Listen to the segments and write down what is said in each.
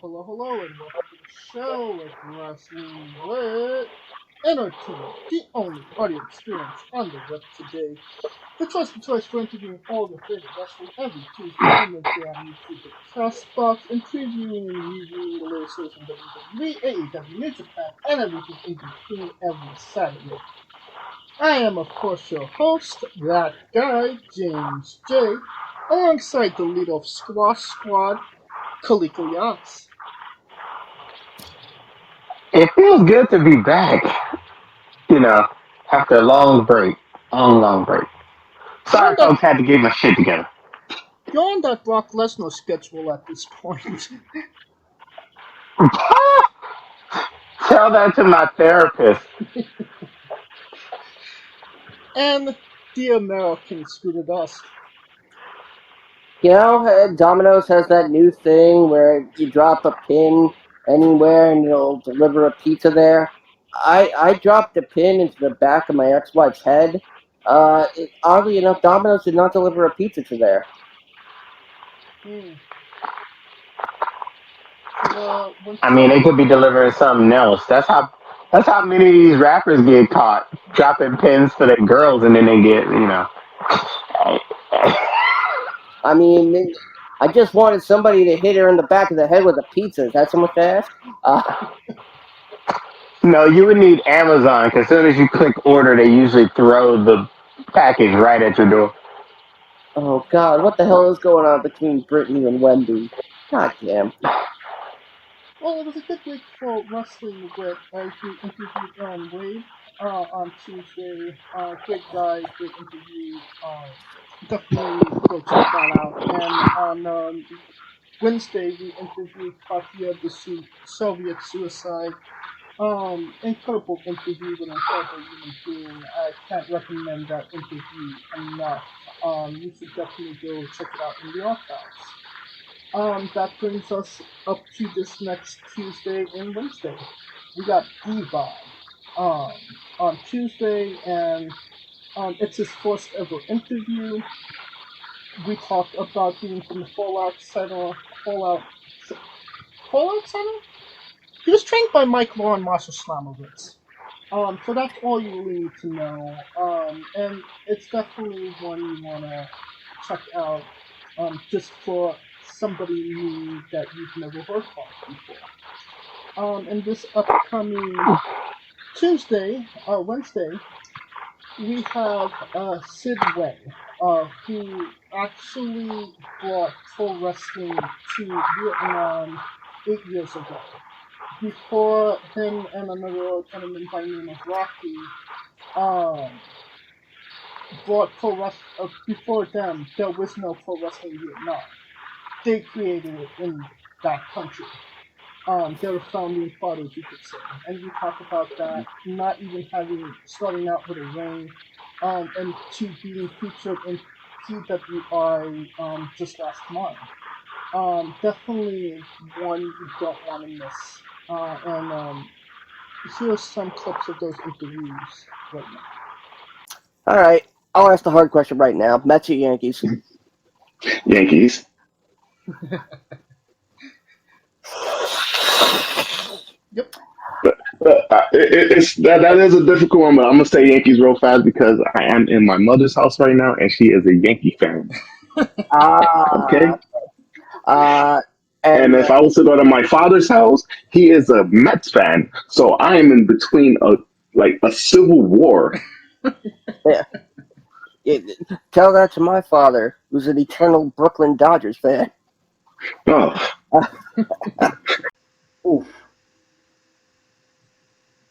hello, and welcome to the show with Wrestling with Entertainment, the only audio experience on the web today. The choice for interviewing all your favorite wrestling every Tuesday and Wednesday on YouTube and Castbox, and previewing and reviewing the latest shows from WWE, AEW, New Japan, and everything in between every Saturday. I am, of course, your host, that guy, James J., alongside the leader of Squash Squad, Kaliko Yance. It feels good to be back, you know, after a long break. Long break. You're Sorry, on that folks, had to get my shit together. you're on that Brock Lesnar schedule at this point. Tell that to my therapist. And the American Scooter Dust. Domino's has that new thing where you drop a pin anywhere and it'll deliver a pizza there. I dropped a pin into the back of my ex-wife's head. Oddly enough, Domino's did not deliver a pizza to there. Hmm. I mean, they could be delivering something else. That's how many of these rappers get caught dropping pins for their girls, and then they get. I mean, I just wanted somebody to hit her in the back of the head with a pizza. Is that so much to ask? No, you would need Amazon because as soon as you click order, they usually throw the package right at your door. Oh God, what the hell is going on between Brittany and Wendy? God damn. Well, it was a good week for wrestling with as we interviewed Aaron Wade on Tuesday. Great guy, great interview. Definitely go check that out. And on Wednesday, we interviewed Katya the Soviet Suicide. Incredible interview with an incredible human being. I can't recommend that interview enough. You should definitely go check it out in the archives. That brings us up to this next Tuesday and Wednesday. We got D-Bod on Tuesday, and it's his first ever interview. We talked about being from the Fallout Center? He was trained by Mike Law and Marshall Slamovitz. So that's all you really need to know. And it's definitely one you want to check out just for somebody new that you've never heard of before. And this upcoming Wednesday, we have Sid Wei, who actually brought pro wrestling to Vietnam 8 years ago. Before him and another gentleman by the name of Rocky brought before them, there was no pro wrestling in Vietnam. They created it in that country. They were founding fathers, you could say. And we talk about that, not even starting out with a ring, and to being featured in PWI just last month. Definitely one you don't want to miss. And here's some clips of those interviews right now. All right, I'll ask the hard question right now. Mets or Yankees? Yankees. Yep. It's that is a difficult one, but I'm gonna say Yankees real fast because I am in my mother's house right now, and she is a Yankee fan. Okay, Ah, uh, and and if I was to go to my father's house, he is a Mets fan. So I am in between a civil war. yeah, yeah, tell that to my father, who's an eternal Brooklyn Dodgers fan. Oh, Oof.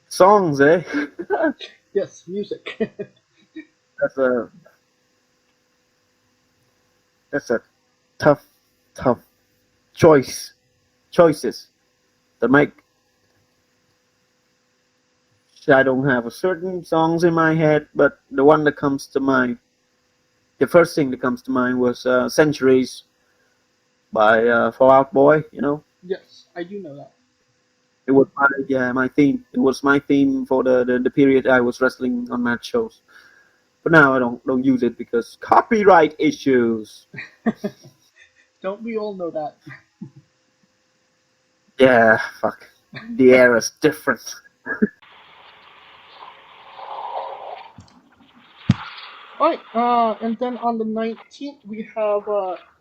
Songs, eh? Yes, music. That's a that's a tough choices to make. I don't have a certain songs in my head, but the one that comes to mind, the first thing that comes to mind was "Centuries" by Fall Out Boy. Yes, I do know that. It was my theme. It was my theme for the period I was wrestling on match shows. But now I don't use it because copyright issues. Don't we all know that? Yeah, fuck. The era's different. Alright, and then on the 19th, we have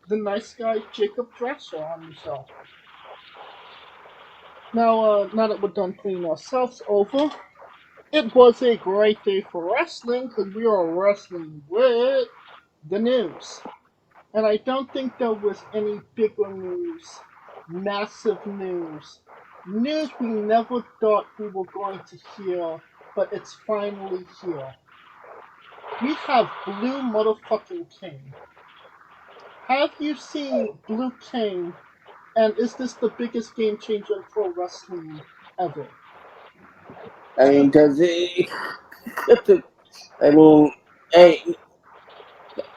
the nice guy Jacob Drexler on the show. Now that we're done cleaning ourselves over, it was a great day for wrestling because we are wrestling with the news. And I don't think there was any bigger news, massive news we never thought we were going to hear, but it's finally here. We have Blue Motherfucking Kane. Have you seen Blue Kane? And is this the biggest game changer in pro wrestling ever? I mean, does it? I mean, hey,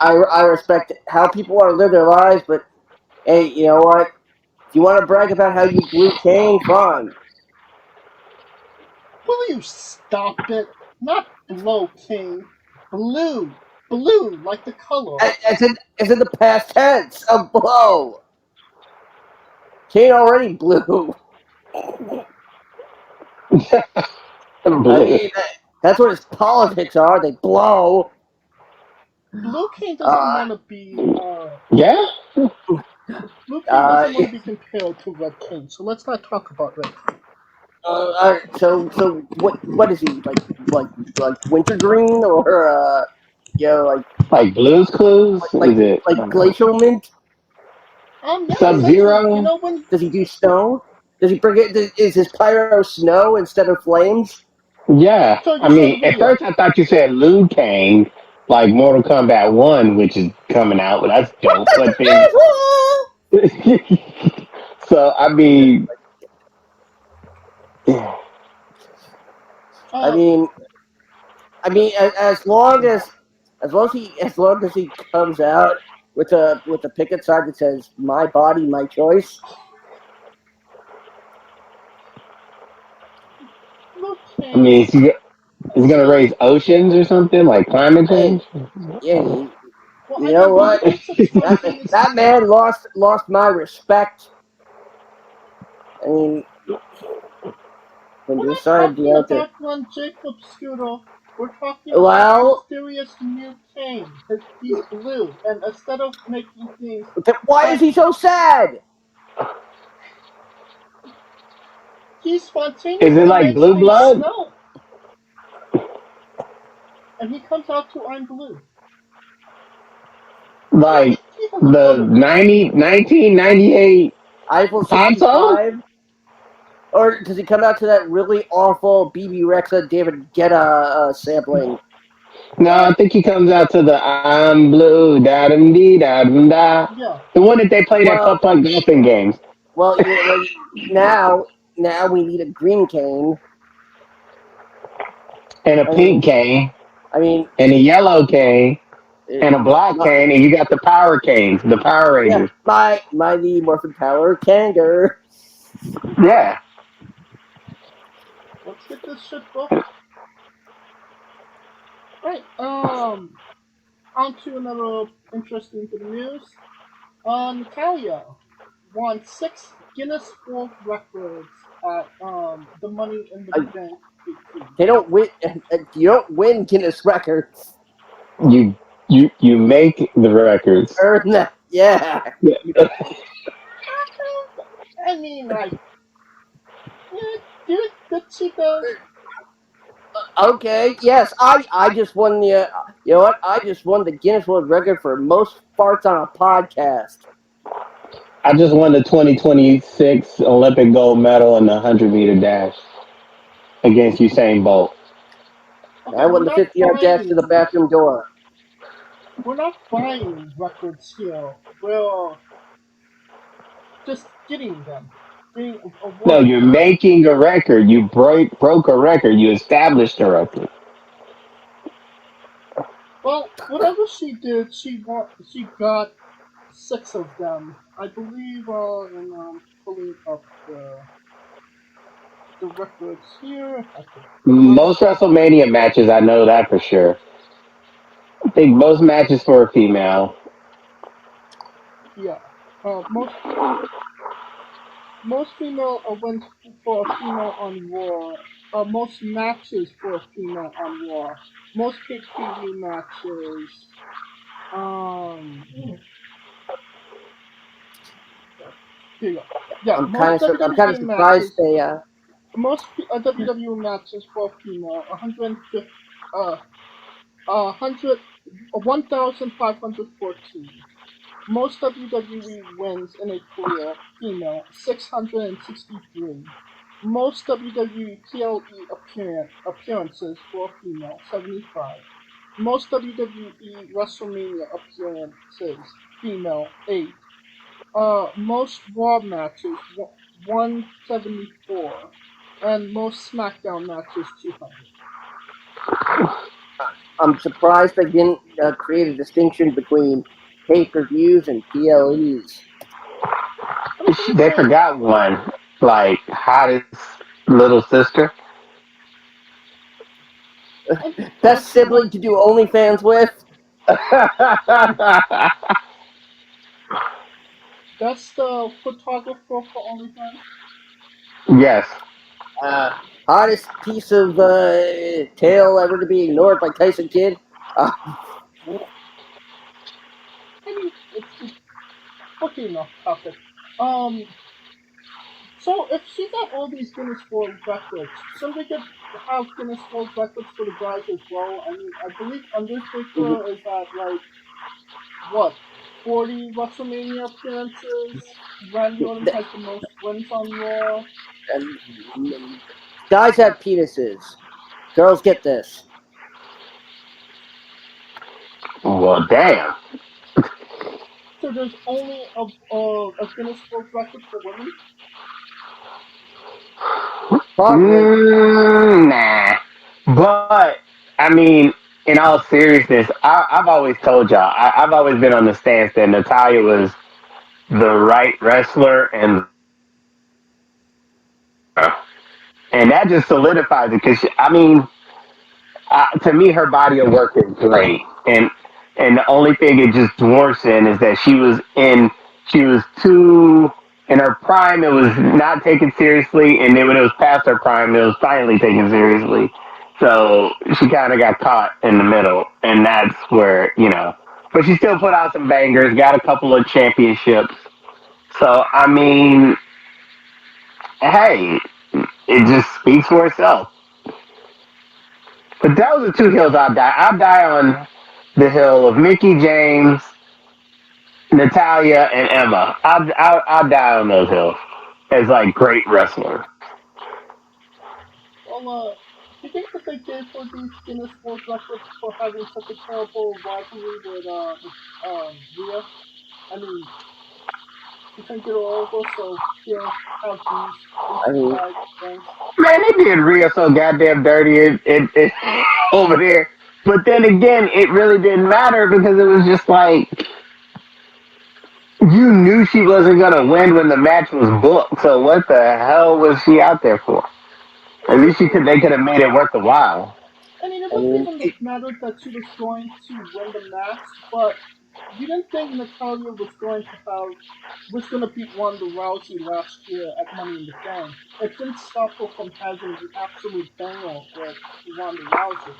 I respect how people want to live their lives, but hey, you know what? If you want to brag about how you blew Kane, fine. Will you stop it? Not blow Kane. Blue. Blue, like the color. It's in the past tense of blow. Kane already blew. I mean, that's what his politics are. They blow. Blue Kane doesn't Uh, want to be, Yeah. Blue Kane uh, doesn't want to be compared to Red Kane, so let's not talk about Red Kane. so what is he like wintergreen or Like Blue's Clues? Is it like glacial mint? Yeah, Sub essentially, Zero? when, Does he do snow? Does he bring it? Is his pyro snow instead of flames? Yeah. so I you said mean, at Rhea. first I thought you said Liu Kang, like Mortal Kombat 1, which is coming out, but that's dope. But then. So, I mean. I Uh, mean, as long as he comes out with a picket sign that says "My body, my choice." Blue I mean, Kane, is he gonna raise oceans or something like climate Hey, change? yeah, well, you I know mean, he what? makes a That spontaneous. man lost my respect. I mean, when We're you not decided, talking to about Glenn Jacobs, Scooter. We're talking about the well, mysterious new Kane. He's blue, and instead of making things why is fun, he so sad? he Is it spontaneously like makes Blue things Blood? snow, and he comes out to "I'm blue." Like He has a the brother. 1998 Eiffel pop song? 65? Or does he come out to that really awful BB Rexa David Guetta sampling? No, I think he comes out to the I'm blue, da dum dee da dum da. Yeah. The one that they played at Well, Putt Putt golfing games. well, now we need a green cane. And a I mean, pink cane, I mean, and a yellow cane, it, and a black my, cane, and you got the Power Canes, the Power yeah, Rangers. my Mighty Morphin Power Kanger. Yeah. Let's get this shit going. Right. On to another interesting bit of news. Natalya won 6 Guinness World Records at the Money in the I, Bank 18. they don't win. You don't win Guinness records. You you make the records. Earn that. Yeah. I mean, like, yeah, did she does. Okay. Yes. I just won the. You know what? I just won the Guinness World Record for most farts on a podcast. I just won the 2026 Olympic gold medal in the 100-meter dash against Usain Bolt. I Okay, won the 50-yard dash to the bathroom door. we're not buying records here. We're just getting them, getting No, awarded you're them. making a record. You broke a record. You established a record. Well, whatever she did, she got 6 of them. I believe. And pulling up the records here. If I could find Most WrestleMania matches, I know that for sure. I think most matches for a female. yeah. Most most female wins for a female on Raw. Most matches for a female on Raw. Most pay-per-view matches. Um, here you go. Yeah, most I'm kind of WWE surprised matches. they WWE matches for a female. 150. Uh, 100. 1,514. Most WWE wins in a career, female, 663. Most WWE PLE appearances for a female, 75. Most WWE WrestleMania appearances, female, 8. Most Raw matches, 174. And most SmackDown matches, 200. I'm surprised they didn't create a distinction between pay-per-views and PLEs. I was gonna They say, forgot one, like hottest little sister. and Best sibling to do OnlyFans with. that's the photographer for OnlyFans. Yes. Uh, Hottest piece of tail ever to be ignored by Tyson Kidd. Uh, I mean, it's okay enough topic. Um, so if she got all these Guinness World Records, so they could have Guinness World Records for the guys as well. I mean, I believe Undertaker is at like what 40 WrestleMania appearances. Randy Orton has the most wins on Raw. Guys have penises. Girls get this. Well, damn. So there's only a Guinness World Record for women. Probably. Nah. But I mean, in all seriousness, I've always told y'all. I've always been on the stance that Natalia was the right wrestler, and that just solidifies it. Because I mean, to me, her body of work is great, and the only thing it just worsened is that she was too in her prime. It was not taken seriously, and then when it was past her prime, it was finally taken seriously. So she kind of got caught in the middle, and that's where But she still put out some bangers, got a couple of championships. So I mean, hey, it just speaks for itself. But those are two hills I'd die. I'd die on the hill of Mickey James, Natalia, and Emma. I'd die on those hills as like great wrestlers. Well, do you think that they gave her these Guinness World Records for having such a terrible rivalry with Rhea? I mean, she couldn't get her over, so here have these I two mean, tag things. Man, they did Rhea so goddamn dirty it over there. But then again, it really didn't matter because it was just like you knew she wasn't gonna win when the match was booked. So what the hell was she out there for? At least they could have made it worth the while. I mean, it I wasn't mean, even the matter that she was going to win the match, but you didn't think Natalia was going to beat Ronda Rousey last year at Money in the Bank. It didn't stop her from having the absolute banger with Ronda Rousey.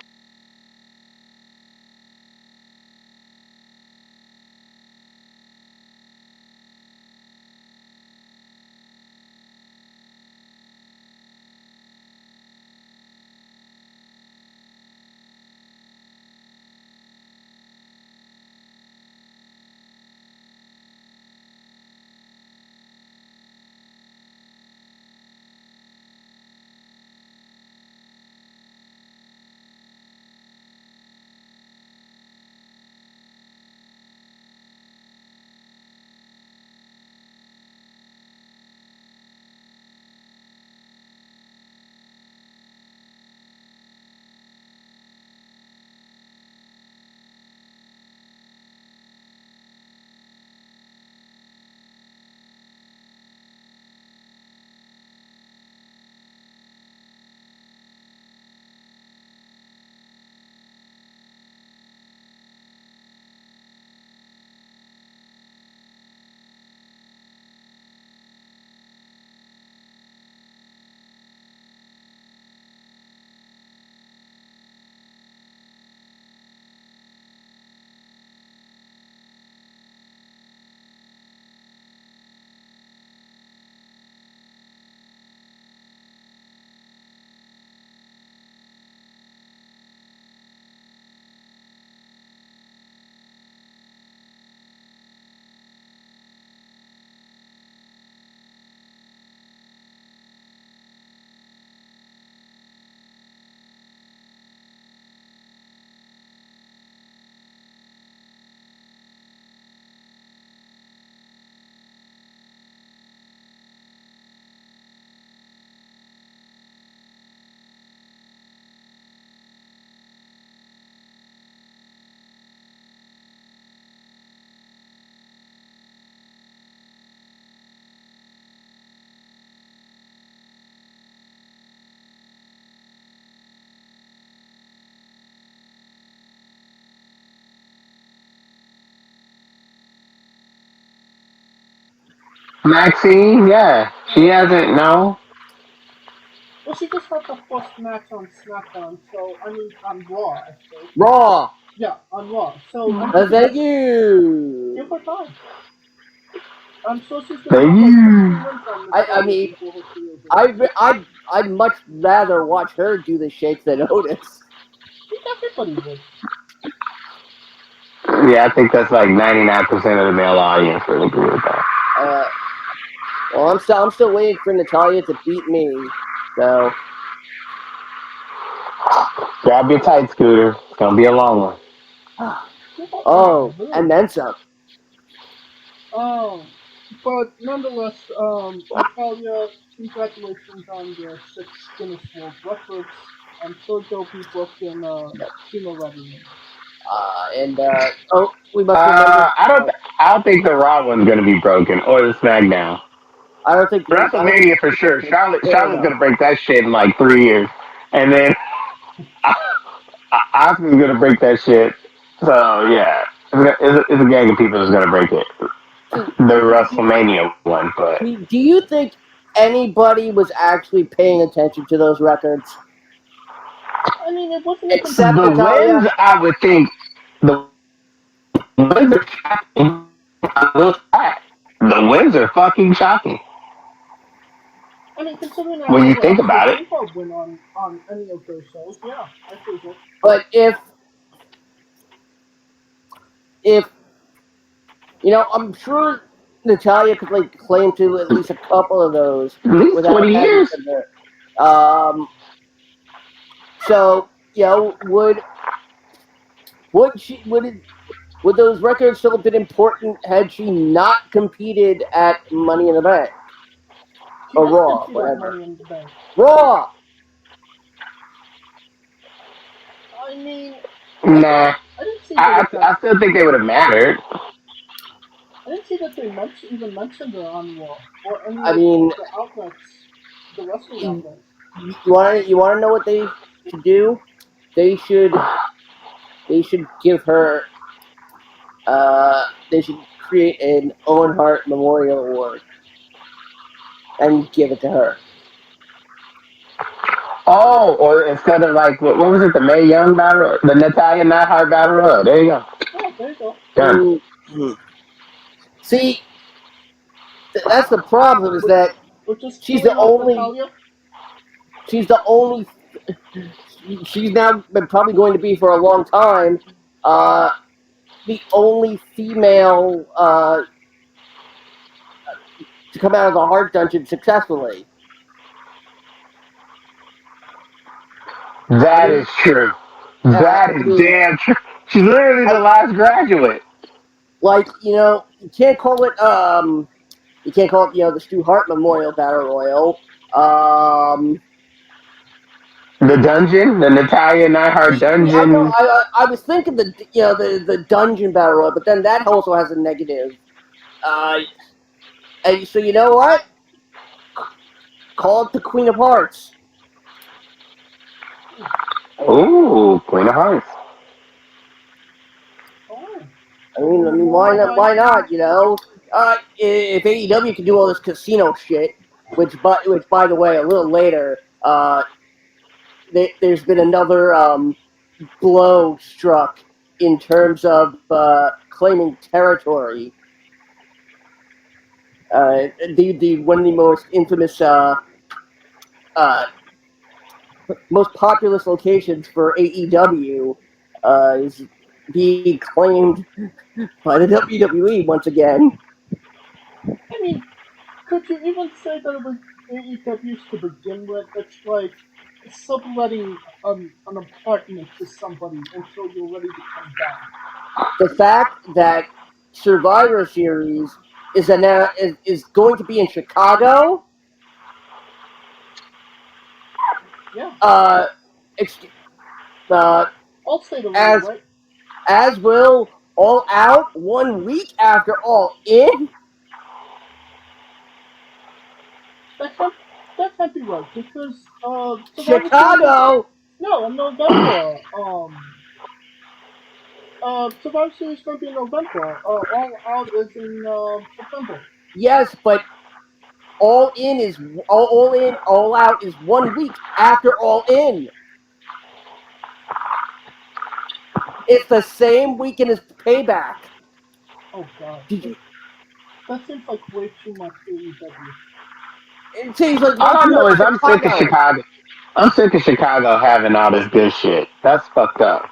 Maxine, yeah, she hasn't. No, Well, she just had the first match on SmackDown, so I mean on Raw, I suppose. Raw. Yeah, on Raw. So I mean, Thank you. give her time. I'm sure she's gonna thank have like you. 15 wins on I Natalya mean, before her career's over. I'd much rather watch her do the shakes than Otis. I think everybody would. Yeah, I think that's like 99% of the male audience would agree with that. Uh, well, I'm still waiting for Natalya to beat me. So, Grab your tight scooter. It's gonna be a long one. Give her oh, time, and really. then some. Um, but nonetheless, Natalya, congratulations on your 6 Guinness World Records. I'm sure they'll be broken sooner rather than later. And oh, we must remember. I don't think the Raw one's gonna be broken or the SmackDown. I don't think WrestleMania for sure. fair Charlotte's enough. gonna break that shit in like 3 years, and then Oscar's gonna break that shit. So yeah, it's a gang of people that's gonna break it. See, The WrestleMania one, but do you think anybody was actually paying attention to those records I mean, it wasn't even except the close. Natalia? wins, I would think the wins are shocking. I will say. The wins are fucking shocking I mean, considering I when you never think actually about it. seen her win on any of those shows, yeah, I believe it. But if I'm sure Natalia could like claim to at least a couple of those At least without 20 having years. to. So would those records still have been important had she not competed at Money in the Bank She or did Raw, compete at whatever? Money in the Bank. Raw. I mean, Nah, I didn't see there was that. I still think they would have mattered. I didn't see that they even mentioned her on Raw or any I of mean, the outlets, the wrestling you outlets. want to know what they should do? They should they should give her. They should create an Owen Hart Memorial Award and give it to her. Oh, or instead of like what was it, the Mae Young battle, the Natalya Neidhart battle royal. There you go. Yeah, there you go. Done. Mm-hmm. See, that's the problem is With that with just she's the killing off only. Natalya. She's the only. She's now been probably going to be for a long time. The only female to come out of the Heart Dungeon successfully. I That mean, is true. That I is mean, damn true. She's literally I, the last graduate. like you can't call it the Stu Hart Memorial Battle Royal. The dungeon, the Natalya Neidhart I know. dungeon. I was thinking the dungeon battle royal, but then that also has a negative. Uh, and so you know what? Call it the Queen of Hearts. Ooh, Queen of Hearts. Fine. Why not? Why not? If AEW can do all this casino shit, which by the way, a little later, there's been another blow struck in terms of claiming territory. The one of the most infamous, uh, most populous locations for AEW is being claimed by the WWE once again. I mean, could you even say that it was AEW's to begin with? It's like subletting an apartment to somebody until you're ready to come back. The fact that Survivor Series is going to be in Chicago, Yeah, uh, uh, All State Arena, as right? as will All Out 1 week after All In. That can't that can't be right because Survivor Series is Chicago. no in November. Survivor Series is going to be in November. All Out is in September. Yes, but All Out is 1 week after All In. It's the same weekend as Payback. Oh god, Did you? that seems like way too much AEW. It seems like All way I too know much is I'm sick of Chicago. Chicago. I'm sick of Chicago having all this good shit. That's fucked up.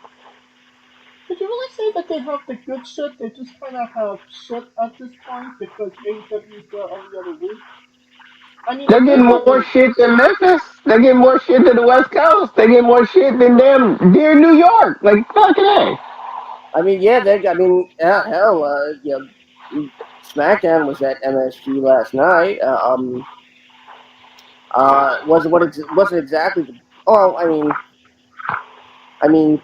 Could you really say that they have the good shit? They just kind of have shit at this point because AEW is there every other week. I mean, They're getting more admittedly, shit than Memphis. They're getting more shit than the West Coast. They get more shit than damn dear New York. Like fucking A. I mean, yeah, they. I mean, hell, SmackDown was at MSG last night. Wasn't exactly the. Oh, I mean,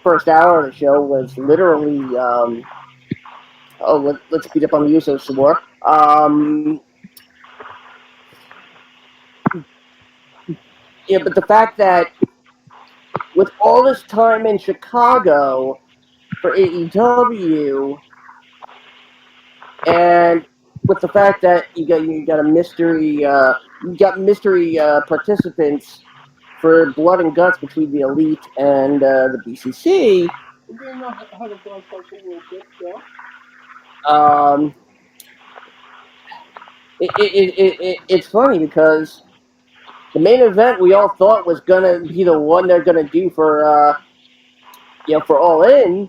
first hour of the show was literally. Let's beat up on the Usos some more. Yeah, but the fact that with all this time in Chicago for AEW, and with the fact that you got a mystery participants for blood and guts between the Elite and the BCC. we're getting ahead of ourselves a little bit, yeah. Um, it's funny because the main event we all thought was gonna be the one they're gonna do for for All In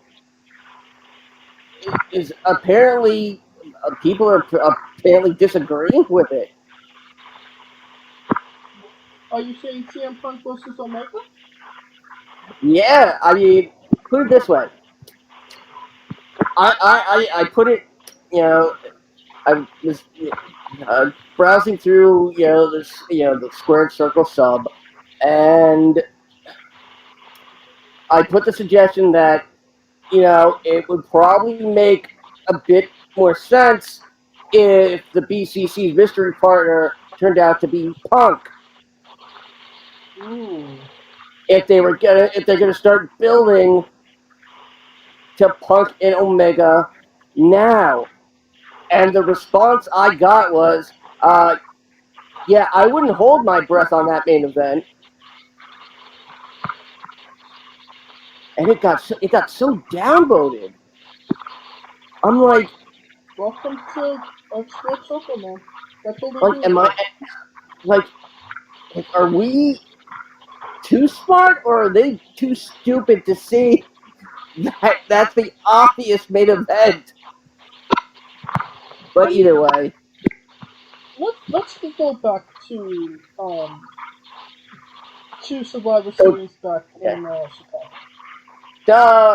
is apparently people are apparently disagreeing with it. Are you saying CM Punk versus Omega? Yeah, I mean, put it this way. I put it, you know, I was browsing through, the squared circle sub, and I put the suggestion that, it would probably make a bit more sense if the BCC mystery partner turned out to be Punk. Ooh. If they're gonna start building to Punk and Omega now. And the response I got was, yeah, I wouldn't hold my breath on that main event. And it got so downvoted. I'm Welcome to Square Circle, man. That's all they like, do is am I that. like, are we too smart or are they too stupid to see that that's the obvious main event? I But mean, either way, let's go back to Survivor so Series back okay, in Chicago.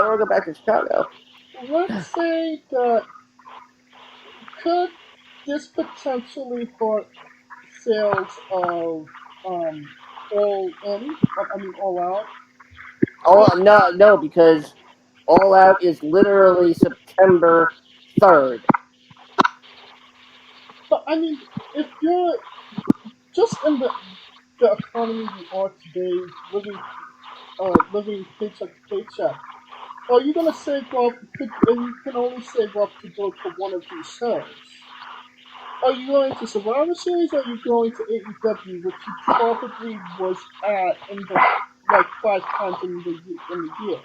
we'll go back to Chicago. Let's say that could this potentially hurt sales of All In? I mean All Out. Oh If no, no, because All Out is literally September 3rd. but I mean if you're just in the economy we are today, living paycheck to paycheck, are you gonna save up? And you can only save up to go to one of these shows. Are you going to Survivor Series or are you going to AEW, which you probably was at in the like 5 times in the year?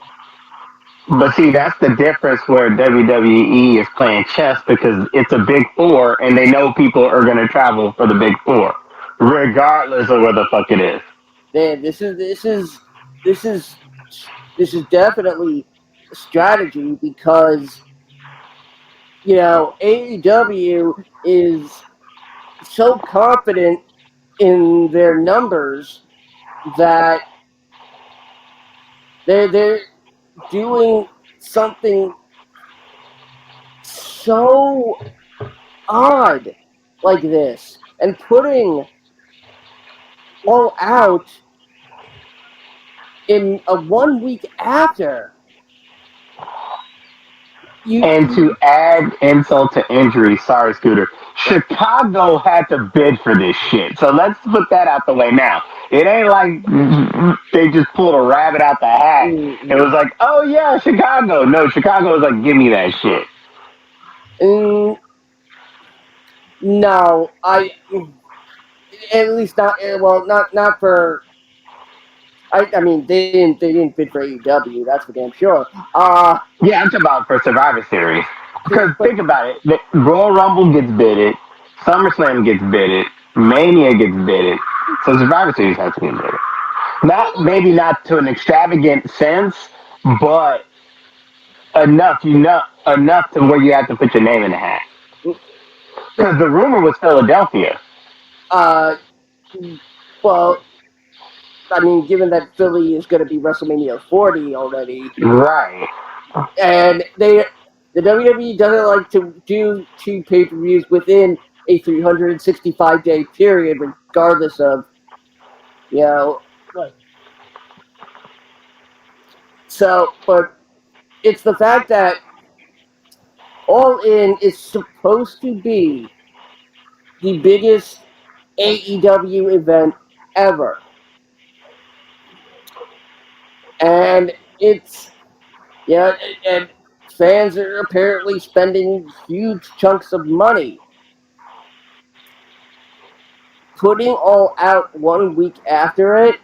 But see, that's the difference where WWE is playing chess because it's a big four and they know people are going to travel for the big four, regardless of where the fuck it is. Man, this is this is definitely a strategy because AEW is so confident in their numbers that they're doing something so odd like this and putting All Out in a 1 week after you. And to add insult to injury, sorry, Scooter, Chicago had to bid for this shit. So let's put that out the way now. It ain't like they just pulled a rabbit out the hat. It Mm, was like, oh yeah, Chicago. No, Chicago was like, give me that shit. mm, No, I at least not. Well, not for. I mean, they didn't fit for AEW. That's for damn sure. Yeah, I'm talking about for Survivor Series. Because But think about it, the Royal Rumble gets bidded, SummerSlam gets bidded, Mania gets bidded, so Survivor Series has to get bidded. Well, Not maybe not to an extravagant sense, but enough to where you have to put your name in the hat. Because the rumor was Philadelphia. uh, well, I mean, given that Philly is going to be WrestleMania 40 already, Right. and the WWE doesn't like to do two pay-per-views within a 365-day period, regardless of you know. right. So, but it's the fact that All In is supposed to be the biggest AEW event ever, and it's yeah, and fans are apparently spending huge chunks of money putting All Out 1 week after it,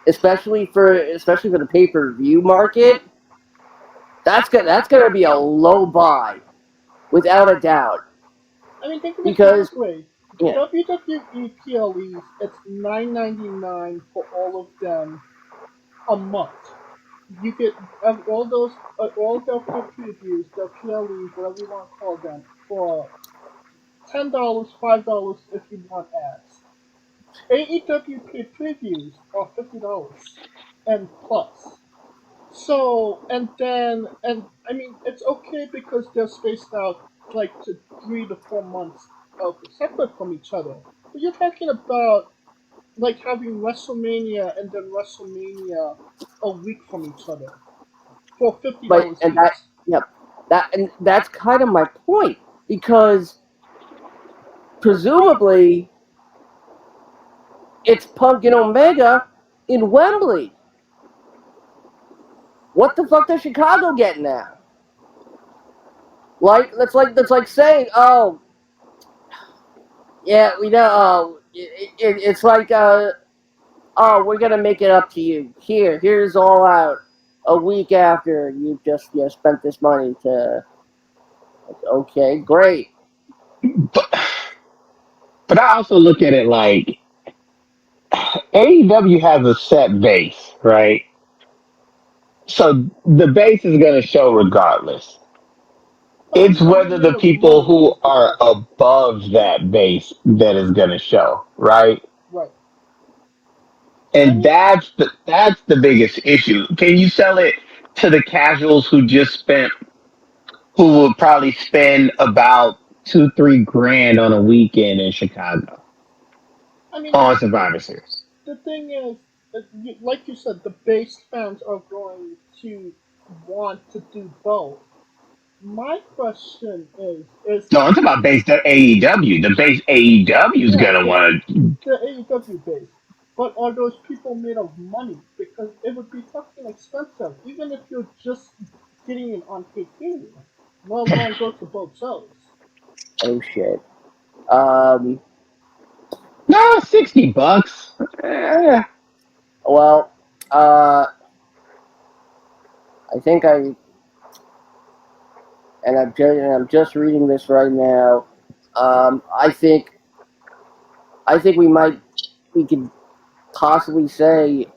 especially for the pay per view market. That's gonna be a low buy without a doubt I mean, think of it because this way: yeah, WWE PLEs, it's $9.99 for all of them a month. You get all those, all their previews, their PLEs, whatever you want to call them, for $10, $5 if you want ads. AEW previews are $50 and plus. So and I mean it's okay because they're spaced out like to 3 to 4 months of separate from each other. But you're talking about like having WrestleMania and then WrestleMania a week from each other for fifty but dollars and that each. yep that's kind of my point because presumably it's Punk and Omega in Wembley. What the fuck does Chicago get now? That's like saying, oh yeah, we know. Oh, it's like oh, we're gonna make it up to you. Here's All Out. A week after you just spent this money to. Okay, great. But, but I also look at it like AEW has a set base, right? So the base is going to show regardless. But It's AEW whether made the of people money, who are above that base that is going to show, right? right? I And mean, that's the biggest issue. Can you sell it to the casuals who will probably spend about 2-3 grand on a weekend in Chicago I mean on Survivor Series? the thing is, like you said, the base fans are going to want to do both. My question is No, I'm talking about base the AEW. The base AEW is yeah, gonna want to. the AEW base, but are those people made of money? Because it would be fucking expensive, even if you're just getting it on pay-per-view, let alone go to both shows. Oh shit. Um. No, $60. Eh. Well. Uh. I think I and I'm just reading this right now. Um. I think I think we could possibly say.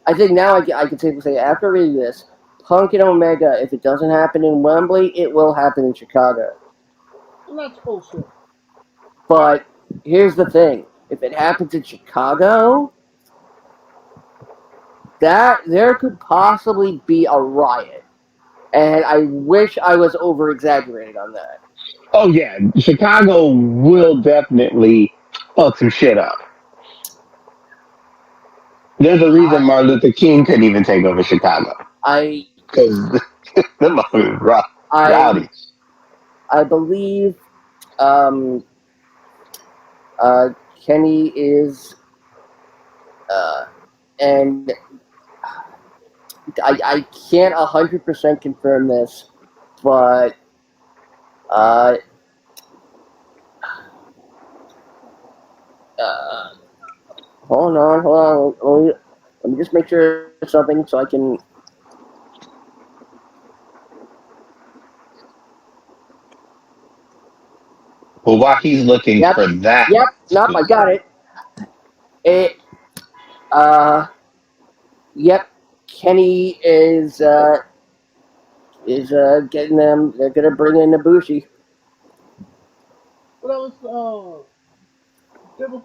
I think now I can safely say after reading this, Punk and Omega, if it doesn't happen in Wembley, it will happen in Chicago. And that's bullshit. But here's the thing: if it happens in Chicago, that there could possibly be a riot, and I wish I was over exaggerating on that. Oh yeah, Chicago will definitely fuck some shit up. There's a reason I Martin Luther King couldn't even take over Chicago I because the motherfuckers I rowdy. I believe um, uh, Kenny is uh, and I can't 100% confirm this, but uh, uh, hold on. Let me just make sure of something so I can. Well, while he's looking Yep, for that, yep. Nope, I got it. It. Uh, yep. Kenny is getting them. They're gonna bring in Ibushi. But that was there was,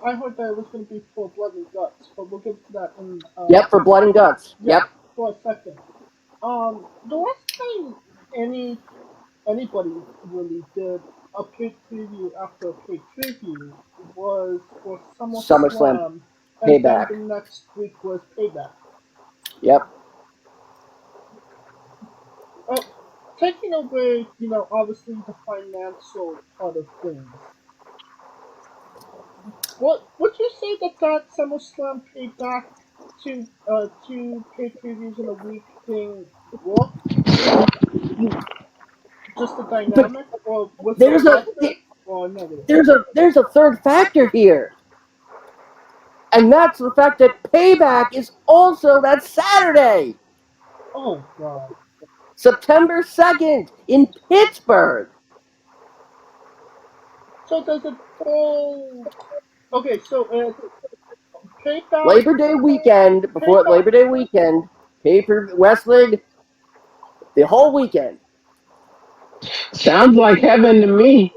I heard that it was going to be for blood and guts, but we'll get to that in Yep, for blood and guts. yeah, Yep. for a second. The last time anybody really did a paid preview after a paid preview was for SummerSlam SummerSlam, and then payback. the next week was Payback. Yep. Uh, Taking away, obviously the financial part of things. What would you say that SummerSlam Payback two paid previews in a week thing worked? Just the But dynamic, or was it there's a positive or negative? there's a third factor here, and that's the fact that payback is also that Saturday, Oh God! September 2nd in Pittsburgh. So does it fall? Okay, so it's payback, Labor Day weekend, before payback. Labor Day weekend, pay per wrestling the whole weekend. sounds like heaven to me.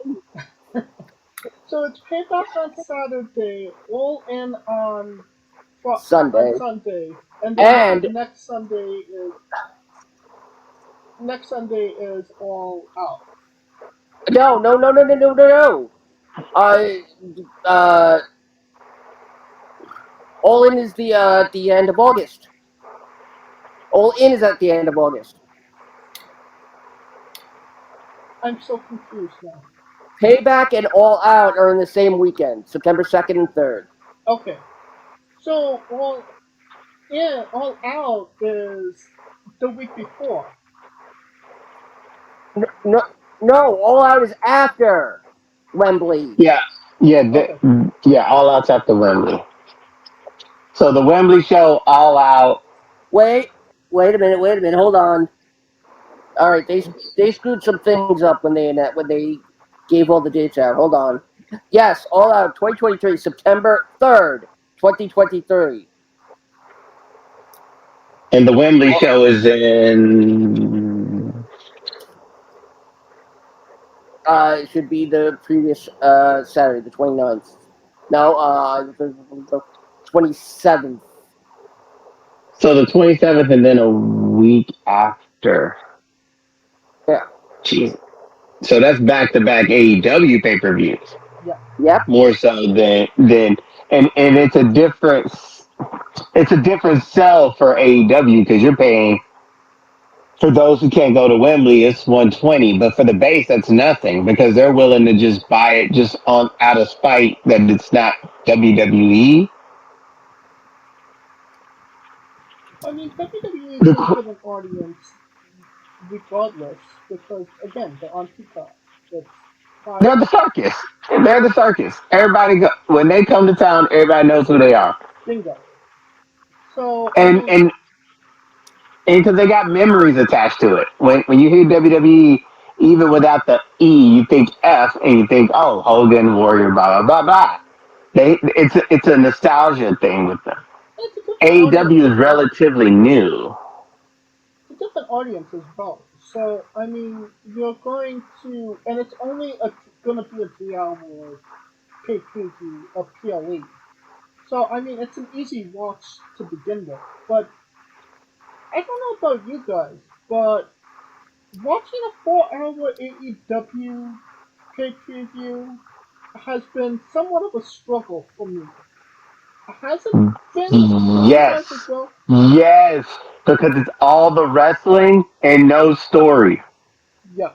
So it's payback on Saturday, all in on on Sunday. Sunday, and then And next Sunday is all out. no. Uh, uh, All In is the end of August. All In is at the end of August. I'm so confused now. Payback and All Out are in the same weekend, September 2nd and 3rd. Okay, so all out is the week before. No, no, All Out is after Wembley. Yeah, yeah, Okay, yeah. All out's at the Wembley. So the Wembley show, all out. Wait, wait a minute, hold on. All right, they screwed some things up when they gave all the dates out. Hold on. Yes, All Out 2023, September 3rd, 2023. And the Wembley show is in. It should be the previous Saturday, the 29th. No, the 27th. So the 27th, and then a week after. Yeah. Jeez. So that's back to back AEW pay per views. yeah. Yep. More so than and it's a different sell for AEW because you're paying for those who can't go to Wembley, it's 120, but for the base, that's nothing because they're willing to just buy it just on out of spite that it's not WWE. I mean, WWE is going to The, get an audience regardless because again, they're on Peacock. It's five they're the circus. They're the circus. Everybody go, when they come to town, everybody knows who they are, bingo. So I and mean, and and because they got memories attached to it. When you hear WWE, even without the E, you think F, and you think, oh, Hogan, Warrior, blah blah blah blah. It's a nostalgia thing with them. it's a different audience AEW as is well. relatively new. It's a different audience as well. So I mean, you're going to, and it's only going to be a 3 hour pay preview of PLE. So I mean, it's an easy watch to begin with. But I don't know about you guys, but watching a 4 hour AEW pay preview has been somewhat of a struggle for me. Has it been for you Yes, guys as well? yes, because it's all the wrestling and no story. Yeah.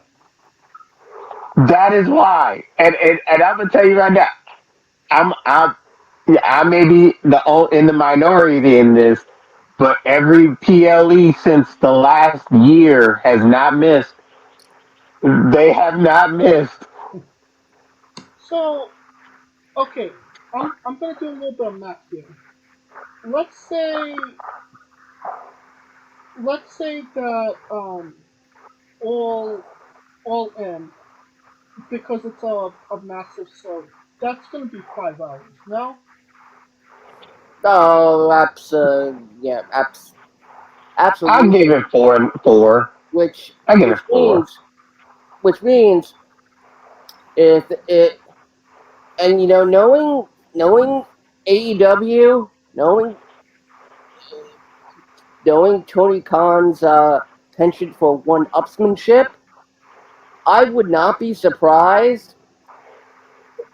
That is why, and I'm gonna tell you right now, I'm yeah, I may be in the minority in this, but every PLE since the last year has not missed. They have not missed. So, okay, I'm gonna do a little bit of math here. Let's say let's say that all all in, because it's a massive show. That's gonna be 5 hours. No, Oh, yeah, I'll give absolutely. it four. Which I give it which four. means which means if it and knowing AEW, knowing Tony Khan's penchant for one-upsmanship, I would not be surprised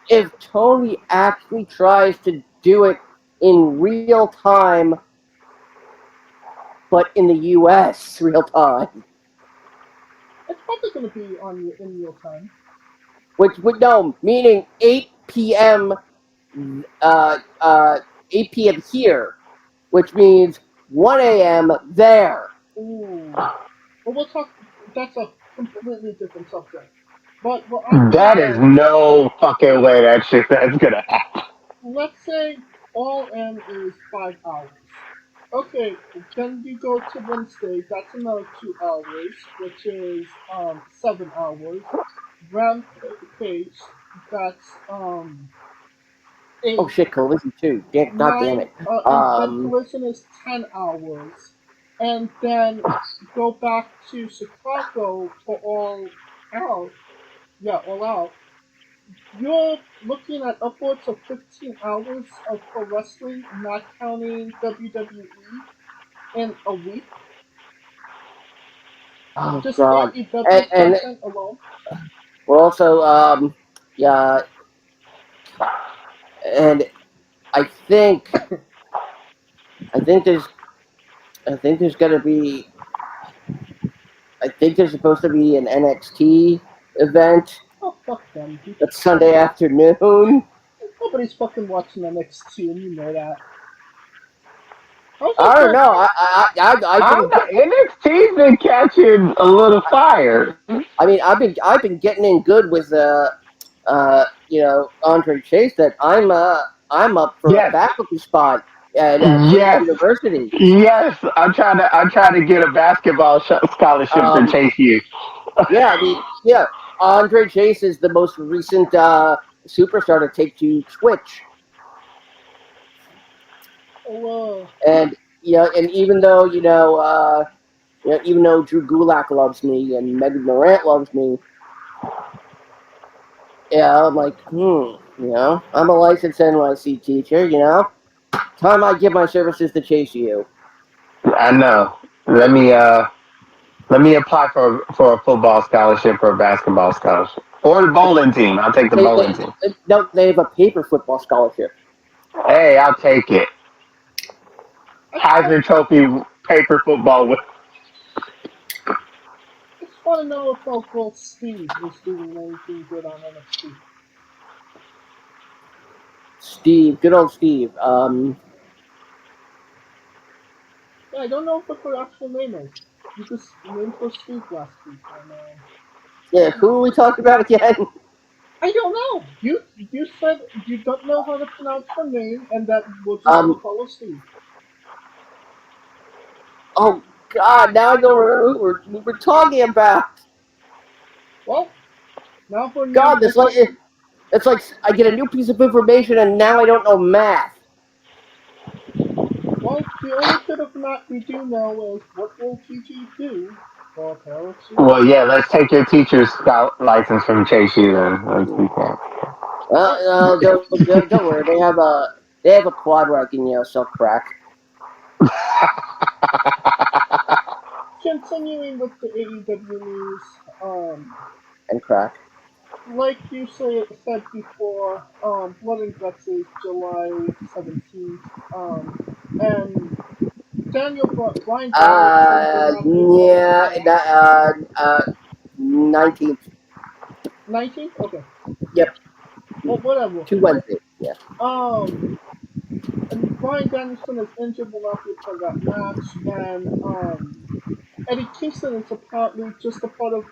if Tony actually tries to do it in real time, but in the U.S. real time. it's probably gonna be on in real time. Which would no meaning 8 p.m. Uh, uh, 8 p.m. here, which means 1 a.m. there. Ooh, but we'll talk. That's a completely different subject. But what I'm gonna That is say, no fucking way that's gonna happen. let's say all in is 5 hours. Okay, then you go to Wednesday. That's another 2 hours, which is 7 hours. Rampage. That's Oh eight, shit, Collision 2. God damn nine, it. and then Um, Collision is 10 hours, and then go back to Chicago for all out. Yeah, all out. You're looking at upwards of 15 hours of pro wrestling, not counting WWE, in a week. oh Just god. AEW And content alone. we're also, yeah, and I think, I think there's, I think there's gonna be, I think there's supposed to be an NXT event Oh, fuck them. that's Sunday afternoon. Nobody's fucking watching NXT, and you know that. How's that I don't for? know. I've I been don't know. NXT's been catching a little fire. I mean, I've been getting in good with Andre Chase that I'm up for a Yes, faculty spot at Creighton yes, University. yes. I'm trying to get a basketball scholarship to Um, chase you. yeah, I mean, yeah, Andre Chase is the most recent superstar to take to Twitch, Oh, and and even though Drew Gulak loves me and Megan Morant loves me, yeah, I'm like, I'm a licensed NYC teacher, time I give my services to Chase U. I know. Let me uh let me apply for a football scholarship or a basketball scholarship or the bowling team. I'll take the bowling team. No, they have a paper football scholarship. Hey, I'll take it. I Heisman Trophy paper football. just want to know if Uncle Steve is doing anything good on NXT. Steve, good old Steve. Yeah, I don't know what the actual name is. You just named for Steve last week, and Yeah, who are we talking about again? I don't know. You said you don't know how to pronounce her name, and that we're just gonna Um, call her Steve. oh God, now I don't remember who we're talking about. Well, now her name God, this like officially. it's like I get a new piece of information and now I don't know math. Well, the only bit of that we do know is what will TG do for a pair of Well, shoes. yeah. Let's take your teacher's scout license from Chase U then. Let's do that. Alright, Don't worry, they have a quad where I can sell crack continuing with the AEW news, and crack. like you said before, Blood and Guts is July 17th, and Brian Danielson will not be on Yeah, Raw. that 19th. 19th? Okay. Yep, Well, whatever. two Wednesdays. Yeah. Um, Bryan Danielson is injured, will not be a part of that match, and Eddie Kingston is apparently just a part of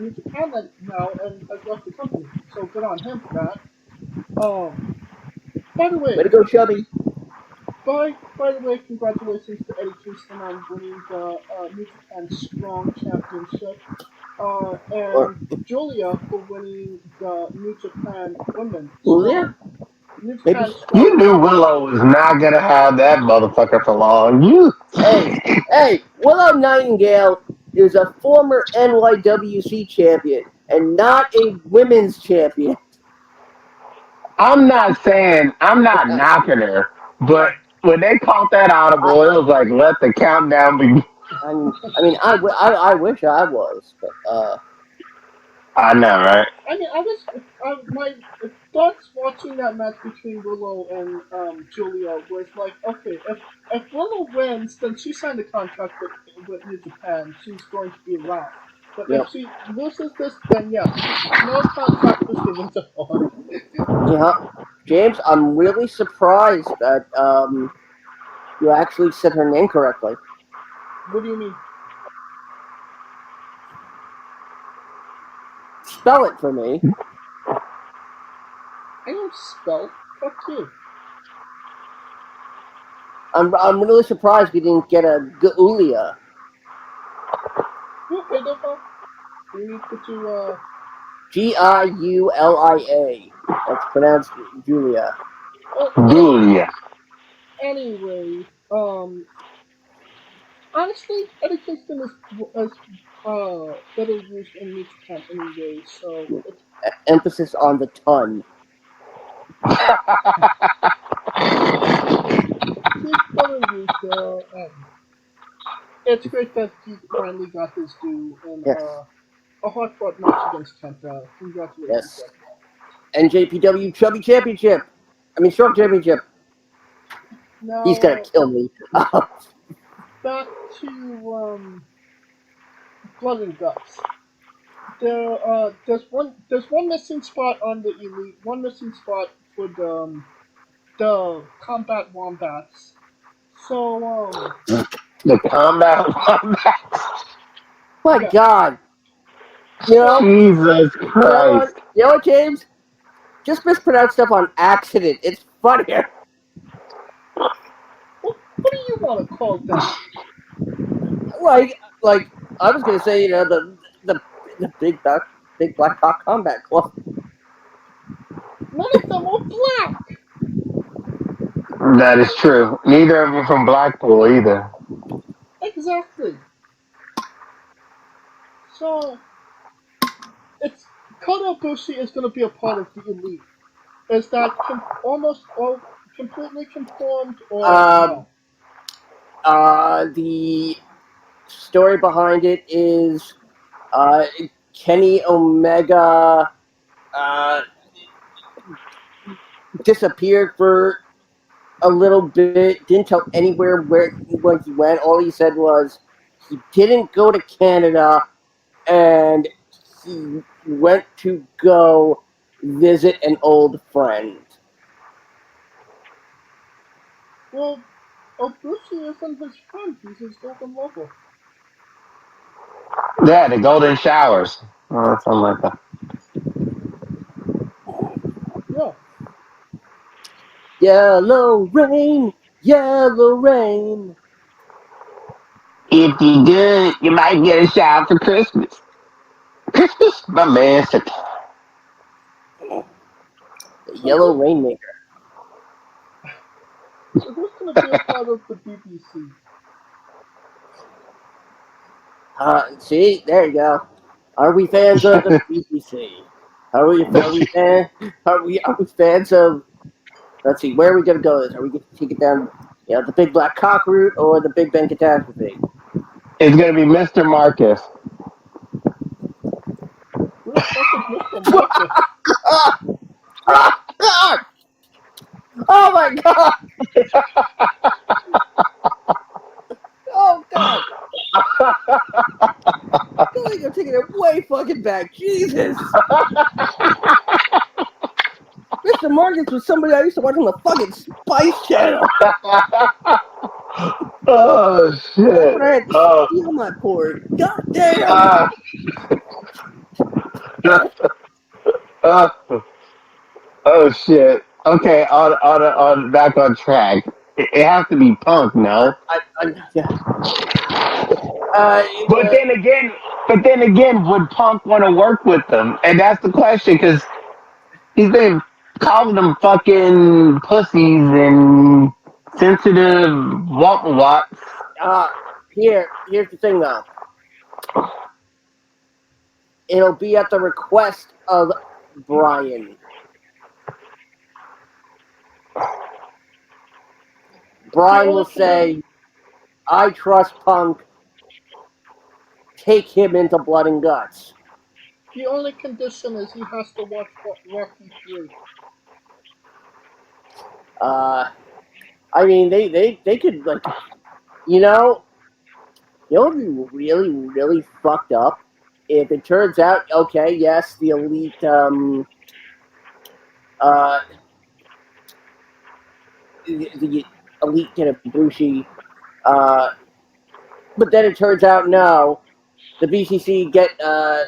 New Japan now and has left the company. So good on him for that. Um, by the Way way, to go, Chubby. by the way, congratulations to Eddie Kingston on winning the New Japan Strong Championship, Or and Julia for winning the New Japan Women Julia? Strong New Maybe. Japan Strong You knew Women. Willow was not gonna have that motherfucker for long. Hey, hey, Willow Nightingale is a former NYWC champion and not a women's champion. I'm not knocking her, but when they called that I, audible, it was like let the countdown begin. I wish I was, but I know, right? I mean, I was my thoughts watching that match between Willow and Julia was like, okay, if Willow wins, then she signed a contract with New Japan. She's going to be around. But you if know, she loses this, then yes, no contract was given to her. yeah, James, I'm really surprised that you actually said her name correctly. What do you mean? Spell it for me. I don't spell. Fuck you. I'm really surprised we didn't get a Gulia. Okay, no problem. We need to Giulia. That's pronounced Julia. Oh, Julia. anyway, honestly, Eddie Kingston is better used in New Japan anyway, so it's Emphasis on the ton. he's better used there, and it's great that he finally got his due in Yes, a hard fought match against Kenta. Congratulations, yes. Eddie. NJPW Chubby Championship. I mean, Short Championship. He's gonna Now kill me. back to Blood and Guts. There's one missing spot on the Elite, one missing spot for the Combat Wombats. So The combat. My yeah. God. You know, Jesus Christ. You know what, James? Just mispronounce stuff on accident. It's funnier. What do you want to call them? Like I was gonna say, the big black cock combat club. None of them are black. That is true. Neither of them from Blackpool either. Exactly. So it's Kota Ibushi is going to be a part of the Elite. Is that almost all completely confirmed or Um, no? the story behind it is uh, Kenny Omega uh, disappeared for a little bit. Didn't tell anywhere when he went. All he said was he didn't go to Canada and he went to go visit an old friend. Well, Ibushi isn't his friend. He's his golden lover. Yeah, the golden showers. Something like that. Yeah. Yellow rain. If you good, you might get a shower for Christmas. Christmas? My man said, The So Yellow who's Rainmaker. so who's going to be a part of the BBC? See, there you go. Are we fans of the BBC? Are we fans of? Let's see, where are we gonna go? Are we gonna take it down? The big black cock route or the Big Ben catastrophe? it's going to be Mr. Marcus. Who the fuck is Mr. Marcus? Oh my God! Oh God! I feel like I'm taking it way fucking back. Jesus! Mr. Mr. Marcus was somebody I used to watch on the fucking Spice Channel. Oh Back shit. when I had to Oh. steal my cord. God damn. Uh, uh, oh shit. Okay, on back on track. It has to be Punk, no? Yeah. But then again, would Punk want to work with them? And that's the question, because he's been calling them fucking pussies and sensitive what. Here's the thing though. It'll be at the request of Brian. Brian will say, I trust Punk. Take him into Blood and Guts. The only condition is he has to watch Rocky 3. I mean, they could, like, you know, it would be really, really fucked up if it turns out, okay, yes, the elite, the elite get a Ibushi, but then it turns out no, the BCC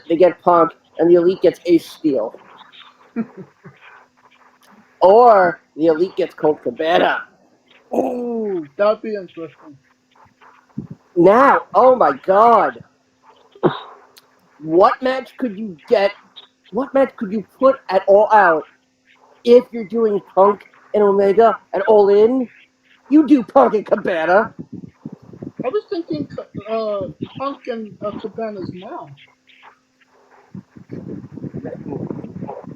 they get Punk, and the elite gets Ace Steel, or the elite gets Colt Cabana. Oh, that'd be interesting. Now, oh my God, what match could you get? What match could you put at All Out if you're doing Punk and Omega at All In? You do Punk and Cabana. I was thinking Punk and Cabana's mom.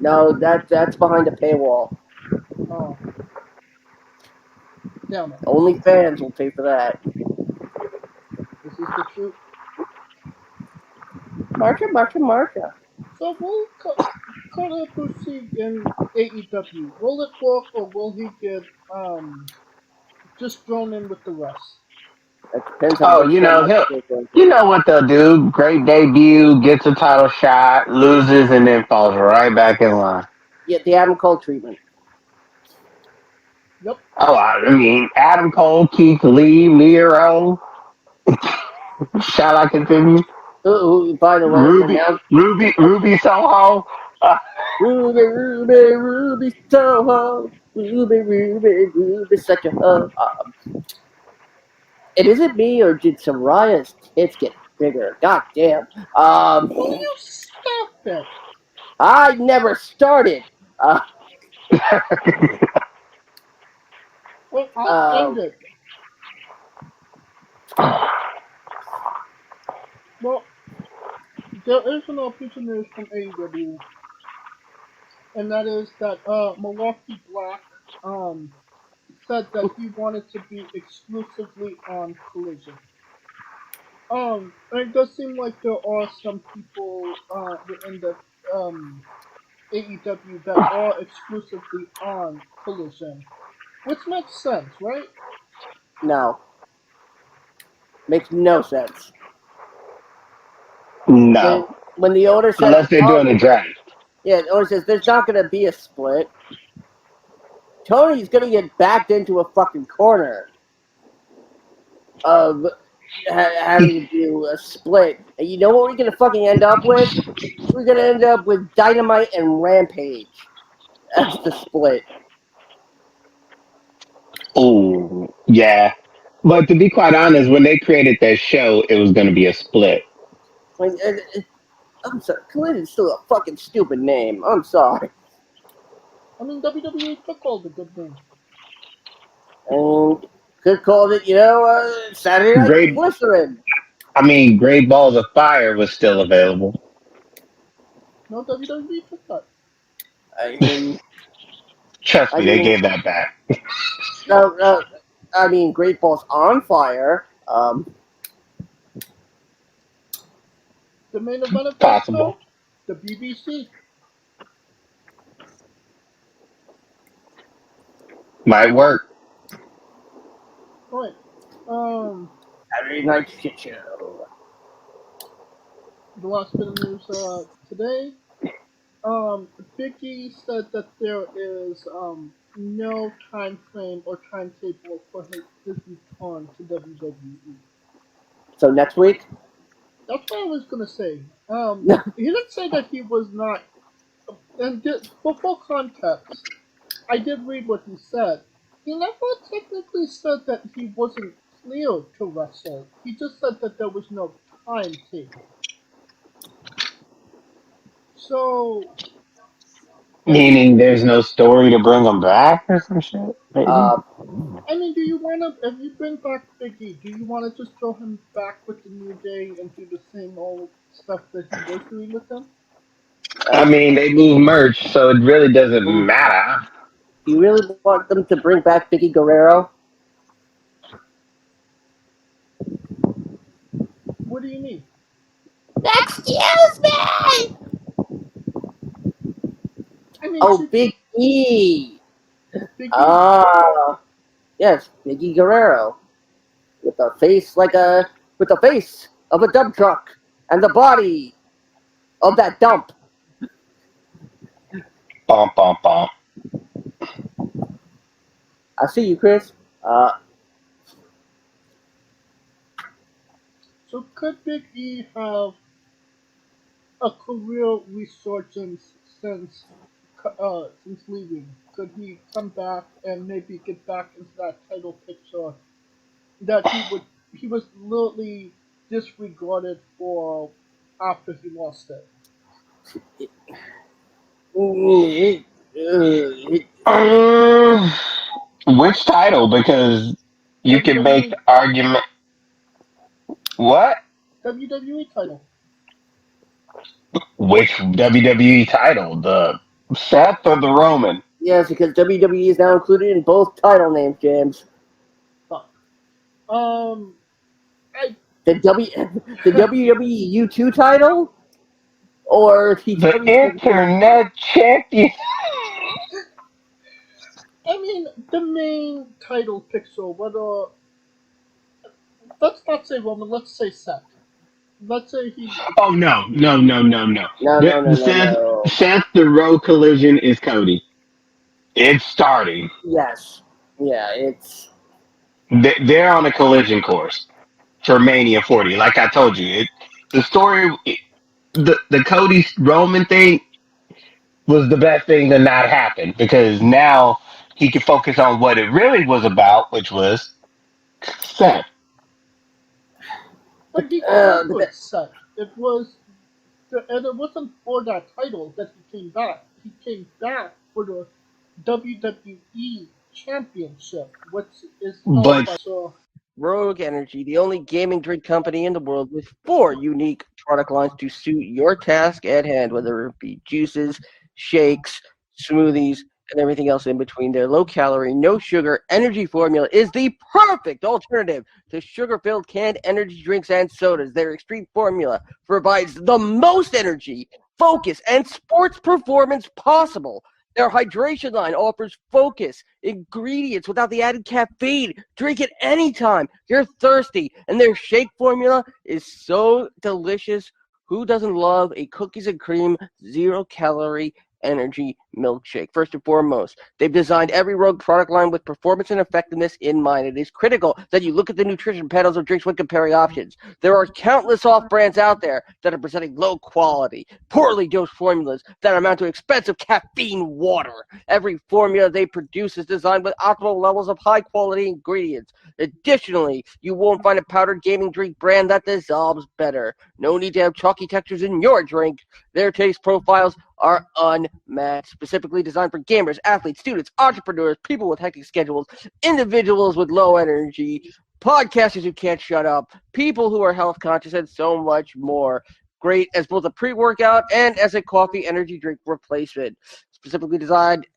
No, that's behind a paywall. Oh. Damn it. Only fans will pay for that. This is the truth. Marcha. So will Kota Ibushi in AEW, will it work or will he get just thrown in with the rest? That depends on Oh, which they're going you to. know what they'll do. Great debut, gets a title shot, loses, and then falls right back in line. Yeah, the Adam Cole treatment. Yep. Oh, I mean, Adam Cole, Keith Lee, Miro, shall I continue? By the way, now Ruby Soho. Uh, Ruby Soho, Ruby, such a hoe. And is it me or did Soraya's tits get bigger? God damn. Will you stop it? I never started. Uh, Well, I'll uh, end it. Well, there is an opportunity news from AEW, and that is that Milwaukee Black said that he wanted to be exclusively on Collision. It does seem like there are some people within the AEW that are exclusively on Collision, which makes sense, right? no, makes no sense. no, When the owner says, unless they're "Oh, doing a draft. yeah," the owner says there's not going to be a split. Tony's going to get backed into a fucking corner of having to do a split. And you know what we're going to fucking end up with? We're going to end up with Dynamite and Rampage as the split. Oh, yeah. But to be quite honest, when they created that show, it was going to be a split. Like, I'm sorry, Collision's still a fucking stupid name. I'm sorry. I mean, WWE took all the good names. And could call it, Saturday Night Great, Glycerin. Great Balls of Fire was still available. No, WWE took that. I mean, Trust I me, they mean, gave that back. no, I mean, Great Balls on Fire. The main event of that Possible. show, the BBC. Might work. Right. Saturday Night Shit Show. The last bit of news today. Biggie said that there is no time frame or timetable for his return to WWE. So next week? That's what I was gonna say. He didn't say that he was not. And for full context, I did read what he said. He never technically said that he wasn't cleared to wrestle. He just said that there was no timetable. So, I Meaning there's no story to bring them back or some shit, maybe? uh, I mean, do you want to, if you bring back Big E, do you want to just throw him back with the New Day and do the same old stuff that he was doing with them? I uh, mean, they move merch, so it really doesn't matter. you really want them to bring back Vicky Guerrero? What do you mean? Excuse me! I mean, Oh, Big E! Big E. Ah, yes, Vicky Guerrero. With a face with the face of a dump truck and the body of that dump. Bum, bum, bum. I see you, Chris. So could Big E have a career resurgence since leaving? Could he come back and maybe get back into that title picture that he was literally disregarded for after he lost it? Um, which title? Because you can make WWE the argument. What? WWE title. Which WWE title? The Seth or the Roman? Yes, because WWE is now included in both title names, James. Fuck. Um, I The W the WWE U2 title or the The WWE. Internet Champion. I mean the main title picture. Whether let's not say Roman, let's say Seth. Let's say he. Oh no, no, no, no, no. No, The, no, no, the no, Seth, no. Seth the Road Collision is Cody. It's starting. Yes. Yeah, it's They're on a collision course for Mania 40. Like I told you, the story, the Cody Roman thing was the best thing to not happen because now he could focus on what it really was about, which was Seth. But he but conquered Seth. And it wasn't for that title that he came back. He came back for the WWE Championship, which is held But by so. Rogue Energy, the only gaming drink company in the world with 4 unique product lines to suit your task at hand, whether it be juices, shakes, smoothies, and everything else in between. Their low calorie, no sugar energy formula is the perfect alternative to sugar filled canned energy drinks and sodas. Their extreme formula provides the most energy, focus, and sports performance possible. Their hydration line offers focus, ingredients without the added caffeine. Drink it anytime you're thirsty. And their shake formula is so delicious. Who doesn't love a cookies and cream, 0 calorie energy milkshake? First and foremost, they've designed every Rogue product line with performance and effectiveness in mind. It is critical that you look at the nutrition panels of drinks when comparing options. There are countless off brands out there that are presenting low quality, poorly dosed formulas that amount to expensive caffeine water. Every formula they produce is designed with optimal levels of high quality ingredients. Additionally, you won't find a powdered gaming drink brand that dissolves better. No need to have chalky textures in your drink. Their taste profiles are unmatched, specifically designed for gamers, athletes, students, entrepreneurs, people with hectic schedules, individuals with low energy, podcasters who can't shut up, people who are health conscious, and so much more. Great as both a pre workout and as a coffee energy drink replacement. Specifically designed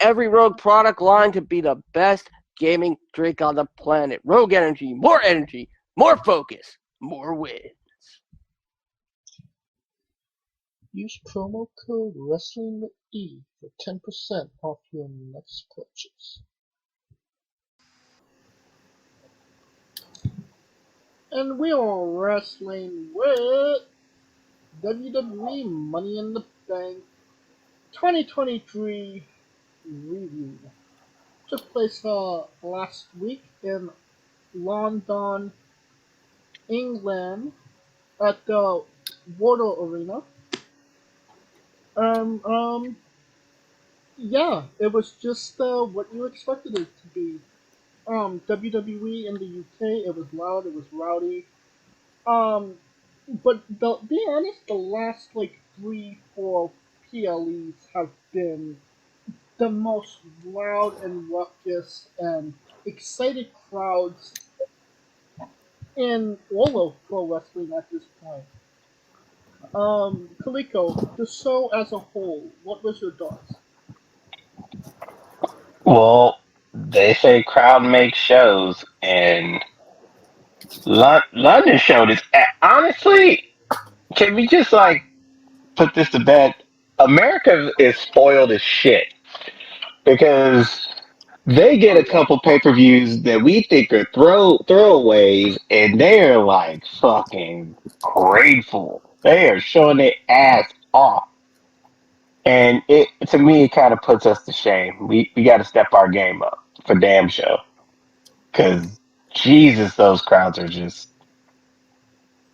every Rogue product line to be the best gaming drink on the planet. Rogue energy, more focus, more win. Use promo code WrestlingWithE for 10% off your next purchase. And we are wrestling with WWE Money in the Bank 2023 review took place last week in London, England, at the Water Arena. Um, um, yeah, it was just what you expected it to be. WWE in the UK, it was loud, it was rowdy. Um, but be honest, the last like 3, 4 PLEs have been the most loud and ruckus and excited crowds in all of pro wrestling at this point. Kaliko, the show as a whole, what was your thoughts? Well, they say crowd makes shows, and London showed this. Honestly, can we just like put this to bed? America is spoiled as shit because they get Oh a yeah. couple pay-per-views that we think are throwaways, and they're like fucking grateful. They are showing their ass off, and it to me it kind of puts us to shame. We got to step our game up for damn show, because Jesus, those crowds are just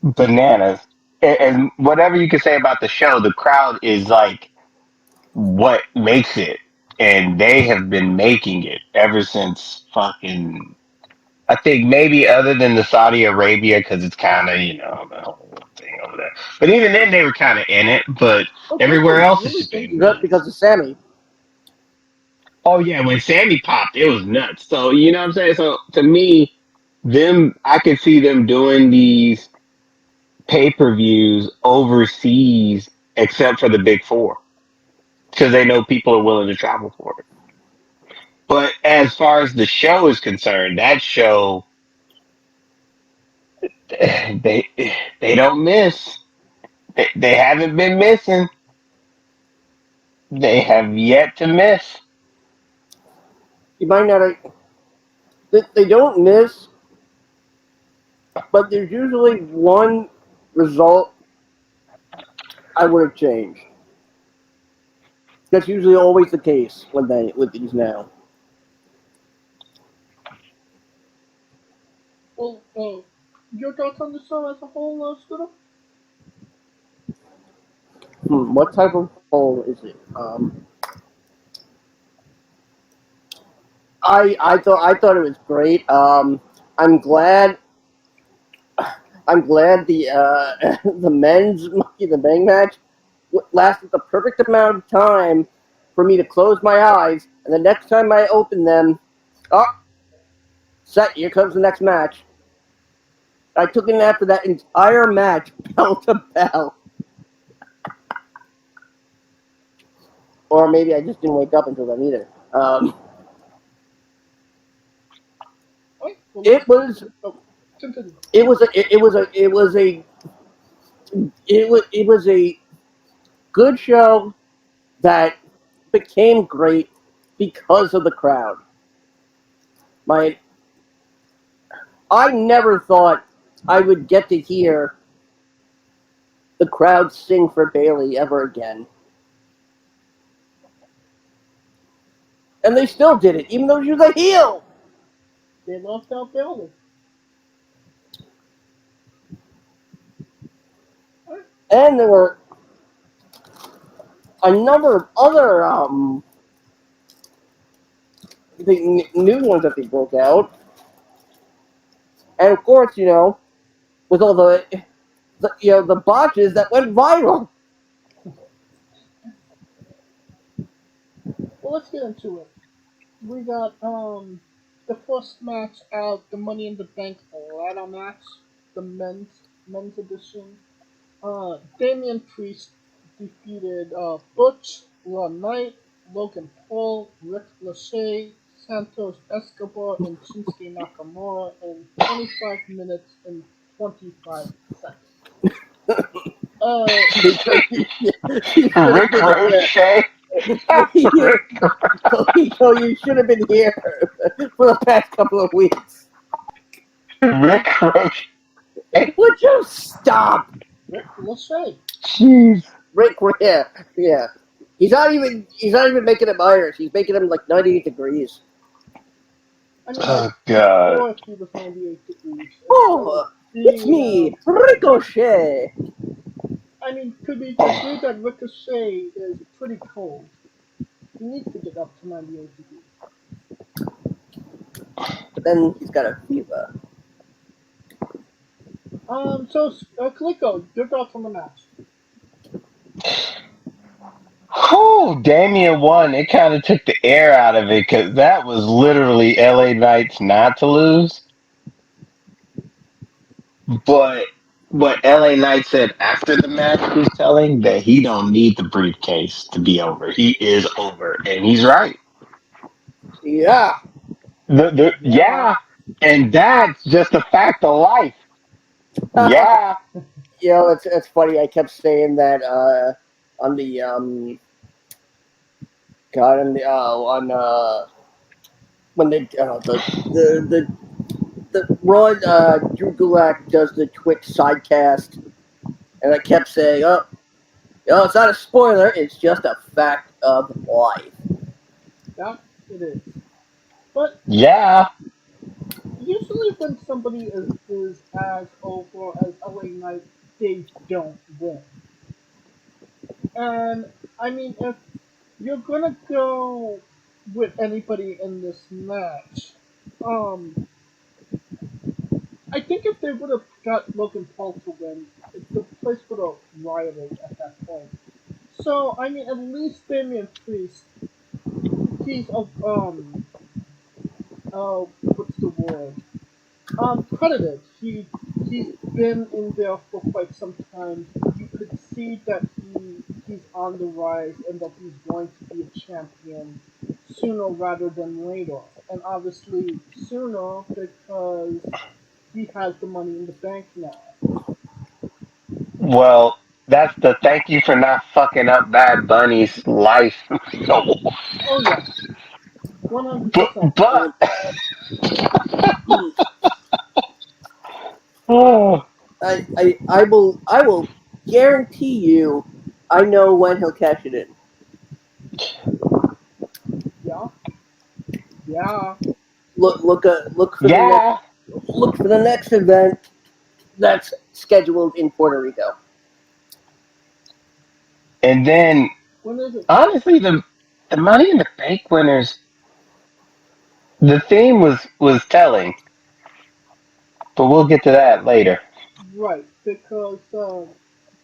bananas. And whatever you can say about the show, the crowd is like what makes it, and they have been making it ever since fucking. I think maybe other than the Saudi Arabia, because it's kind of the whole thing over there. But even then, they were kind of in it. But Oh, they've everywhere been else, it's really just big been in Good it. nuts. because of Sammy. Oh yeah, when Sammy popped, it was nuts. So you know what I'm saying. So to me, I could see them doing these pay-per-views overseas, except for the big four, because they know people are willing to travel for it. But as far as the show is concerned, that show they they don't miss. They haven't been missing. They have yet to miss. You might not. They don't miss, but there's usually one result I would have changed. That's usually always the case with these now. Well, your thoughts on the show as a whole, Scooter? What type of poll is it? I thought it was great. I'm glad I'm glad the the men's Monkey the Bang match lasted the perfect amount of time for me to close my eyes, and the next time I open them, oh, set, here comes the next match. I took a nap for that entire match, bell to bell. Or maybe I just didn't wake up until then either. Alright, well let's It was oh, continue. it was a good show that became great because of the crowd. My I never thought I would get to hear the crowd sing for Bailey ever again. And they still did it, even though she was a heel. They left out Bailey. Alright, And there were a number of other new ones that they broke out. And of course, with all the botches that went viral. well let's get into it. We got the first match out, the Money in the Bank ladder match, the men's edition. Damian Priest defeated Butch, Raw Knight, Logan Paul, Rick Lachey, Santos Escobar, and Shinsuke Nakamura in 25 minutes and 25 seconds. Uh, You should have Rick been here. Ricochet. you, Rick. you should have been here for the past couple of weeks. Rick Ricochet. Would you stop? Rick Lachey. Jeez. Rick, yeah, yeah. He's not even making him Irish. He's making him like 98 degrees. I mean, Oh God. before he was 98 degrees, instead of Oh, it's being, me, Ricochet. I mean, to be agree that Ricochet is pretty cold. He needs to get up to 98 degrees. But then he's got a fever. So, Kaliko, your thoughts on the match? Oh, Damien won. It kind of took the air out of it because that was literally LA Knights not to lose. But what LA Knight said after the match was telling that he don't need the briefcase to be over. He is over, and he's right. Yeah. Yeah. Yeah, and that's just a fact of life. Yeah. It's funny. I kept saying that on the God on when they the Ron Drew Gulak does the Twitch sidecast, and I kept saying, "Oh, it's not a spoiler. It's just a fact of life." That it is. But Yeah. usually when somebody is as over as LA Knight, they don't win. And I mean, if you're gonna go with anybody in this match, um, I think if they would have got Logan Paul to win, the place would have rioted at that point. So I mean, at least Damian Priest, he's what's the word? Credited. He's been in there for quite some time. You could see that he's on the rise and that he's going to be a champion sooner rather than later. And obviously sooner because he has the money in the bank now. Well, that's the thank you for not fucking up Bad Bunny's life. No. Oh yes, 100%. But oh, I will guarantee you, I know when he'll cash it in. Yeah, yeah. yeah. Look for the next event that's scheduled in Puerto Rico. And then When is it? honestly the Money in the Bank winners, the theme was telling, but we'll get to that later. Right, because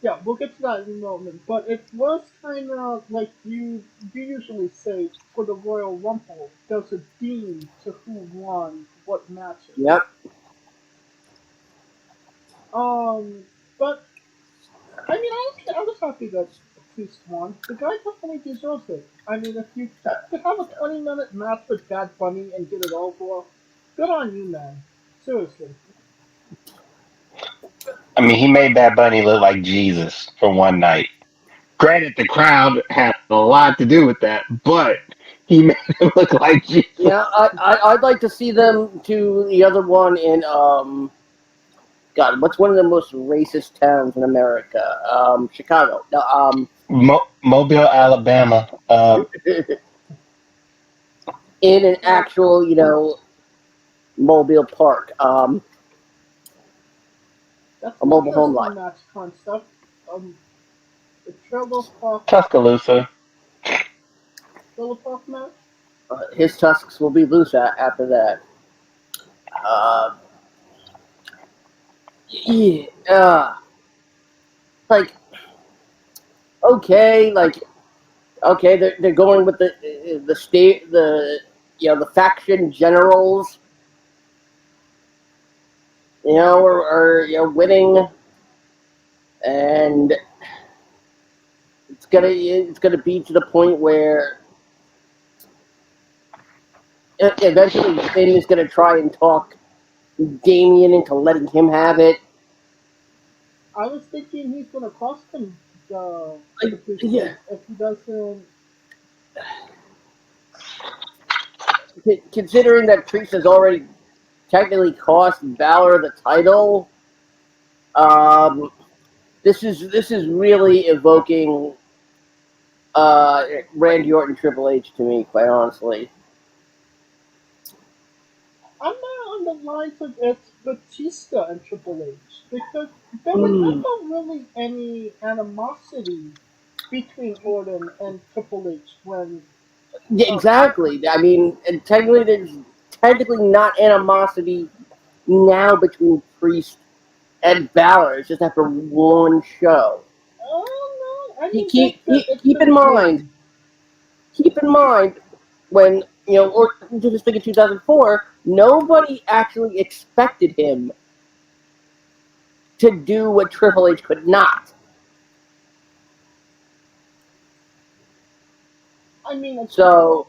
yeah, we'll get to that in a moment. But it was kind of like you usually say for the Royal Rumble, there's a theme to who won what matches. Yep. Um, but I mean, I was happy that Priest won. The guy definitely deserves it. I mean, if you to have a 20-minute match with Bad Bunny and get it over, good on you, man. Seriously. I mean, he made Bad Bunny look like Jesus for one night. Granted, the crowd had a lot to do with that, but he made him look like Jesus. Yeah, I'd like to see them do the other one in God, what's one of the most racist towns in America? Chicago. No, Mobile, Alabama. in an Uh, actual, Mobile Park, that's a an mobile home interesting lot. match concept. The Trailer Park Tuscaloosa. Trailer Park match. His tusks will be loose after that. Uh, yeah, like okay, they're going with the state the faction generals, are winning, and it's gonna be to the point where eventually Finn is gonna try and talk Damien into letting him have it. I was thinking he's gonna cost him the Like, yeah, briefcase if he doesn't. considering that Trish has already technically cost Balor the title, um, this is really evoking Randy Orton Triple H to me, quite honestly. I'm not on the lines of it's Batista and Triple H because there was Mm. never really any animosity between Orton and Triple H when Yeah, Priest. exactly. I mean, and technically, there's technically not animosity now between Priest and Balor. It's just after one show. Oh no! I Keep mean, keep keep, it's keep in been mind. good. Keep in mind when Orton did this thing in 2004. Nobody actually expected him to do what Triple H could not. I mean, So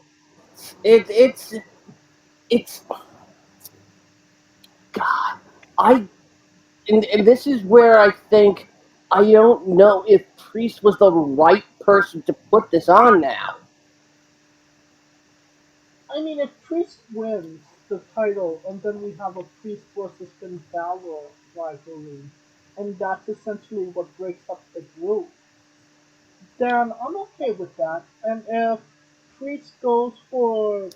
it's God. I and this is where I think I don't know if Priest was the right person to put this on now. if Priest wins the title and then we have a Priest versus Finn Balor rivalry, and that's essentially what breaks up the group, then I'm okay with that. And if Priest goes for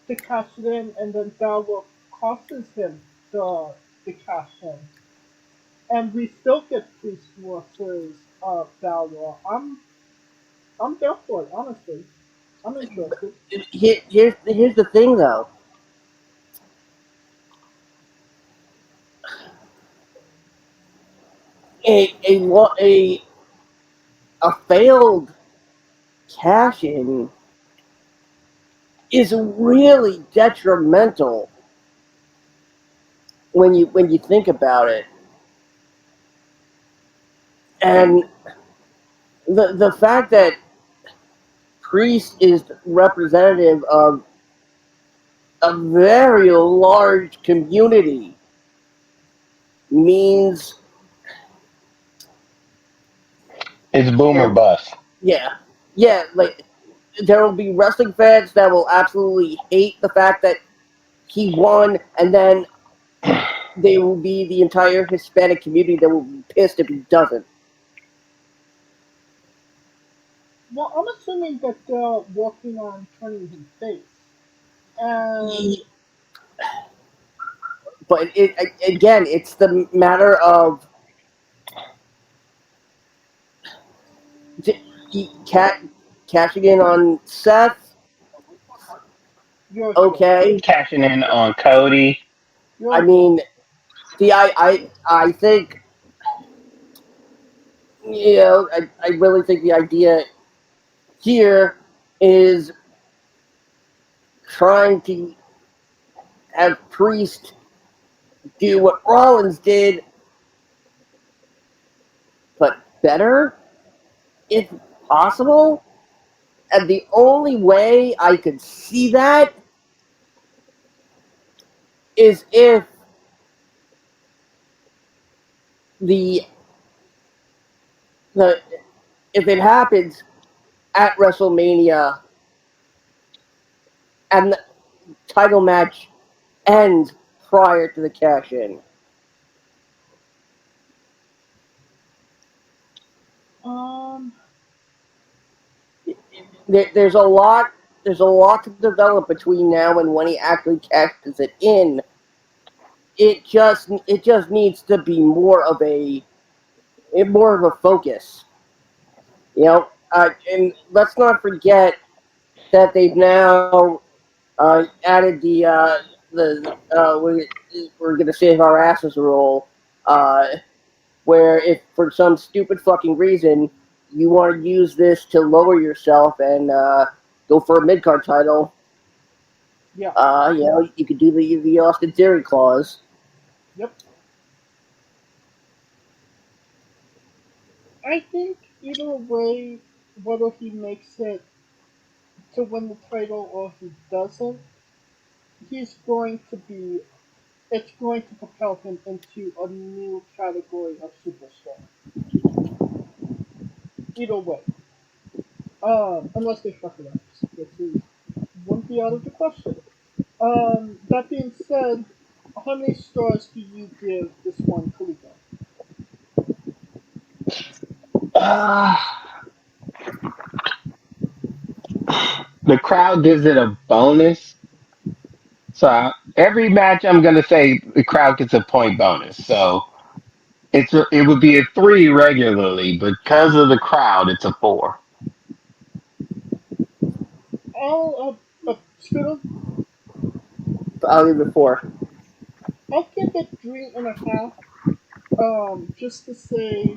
to cash it in and then Balor costs him the cash in, and we still get Priest versus Balor, I'm there for it. Honestly, I'm interested. Here's the thing though. A a failed cash in is really detrimental when you think about it. And the fact that Priest is representative of a very large community means It's boomer there, bust. yeah, yeah, like there will be wrestling fans that will absolutely hate the fact that he won, and then there will be the entire Hispanic community that will be pissed if he doesn't. Well, I'm assuming that they're working on turning him face, and But again, it's the matter of cat cashing in on Seth. you're sure. Okay, Cashing in on Cody. I You're sure. mean, I think I really think the idea here is trying to have Priest do what Rollins did, but better, if possible. And the only way I could see that is if the the if it happens at WrestleMania and the title match ends prior to the cash in. Um, There's a lot to develop between now and when he actually cashes it in. It just needs to be more of a focus. And let's not forget that they've now added we're gonna save our asses rule, uh, where if for some stupid fucking reason you want to use this to lower yourself and go for a mid card title, yeah. you could do the Austin Theory clause. Yep. I think either way, whether he makes it to win the title or he doesn't, he's going to be. It's going to propel him into a new category of superstar. Either way, unless they fuck it up, which is wouldn't be out of the question. That being said, how many stars do you give this one, Kaliko? Uh, the crowd gives it a bonus. So every match, I'm gonna say the crowd gets a point bonus. So it would be a three regularly, but because of the crowd, it's a four. Spittle, I'll give it 4. I'll give it 3.5. Just to say,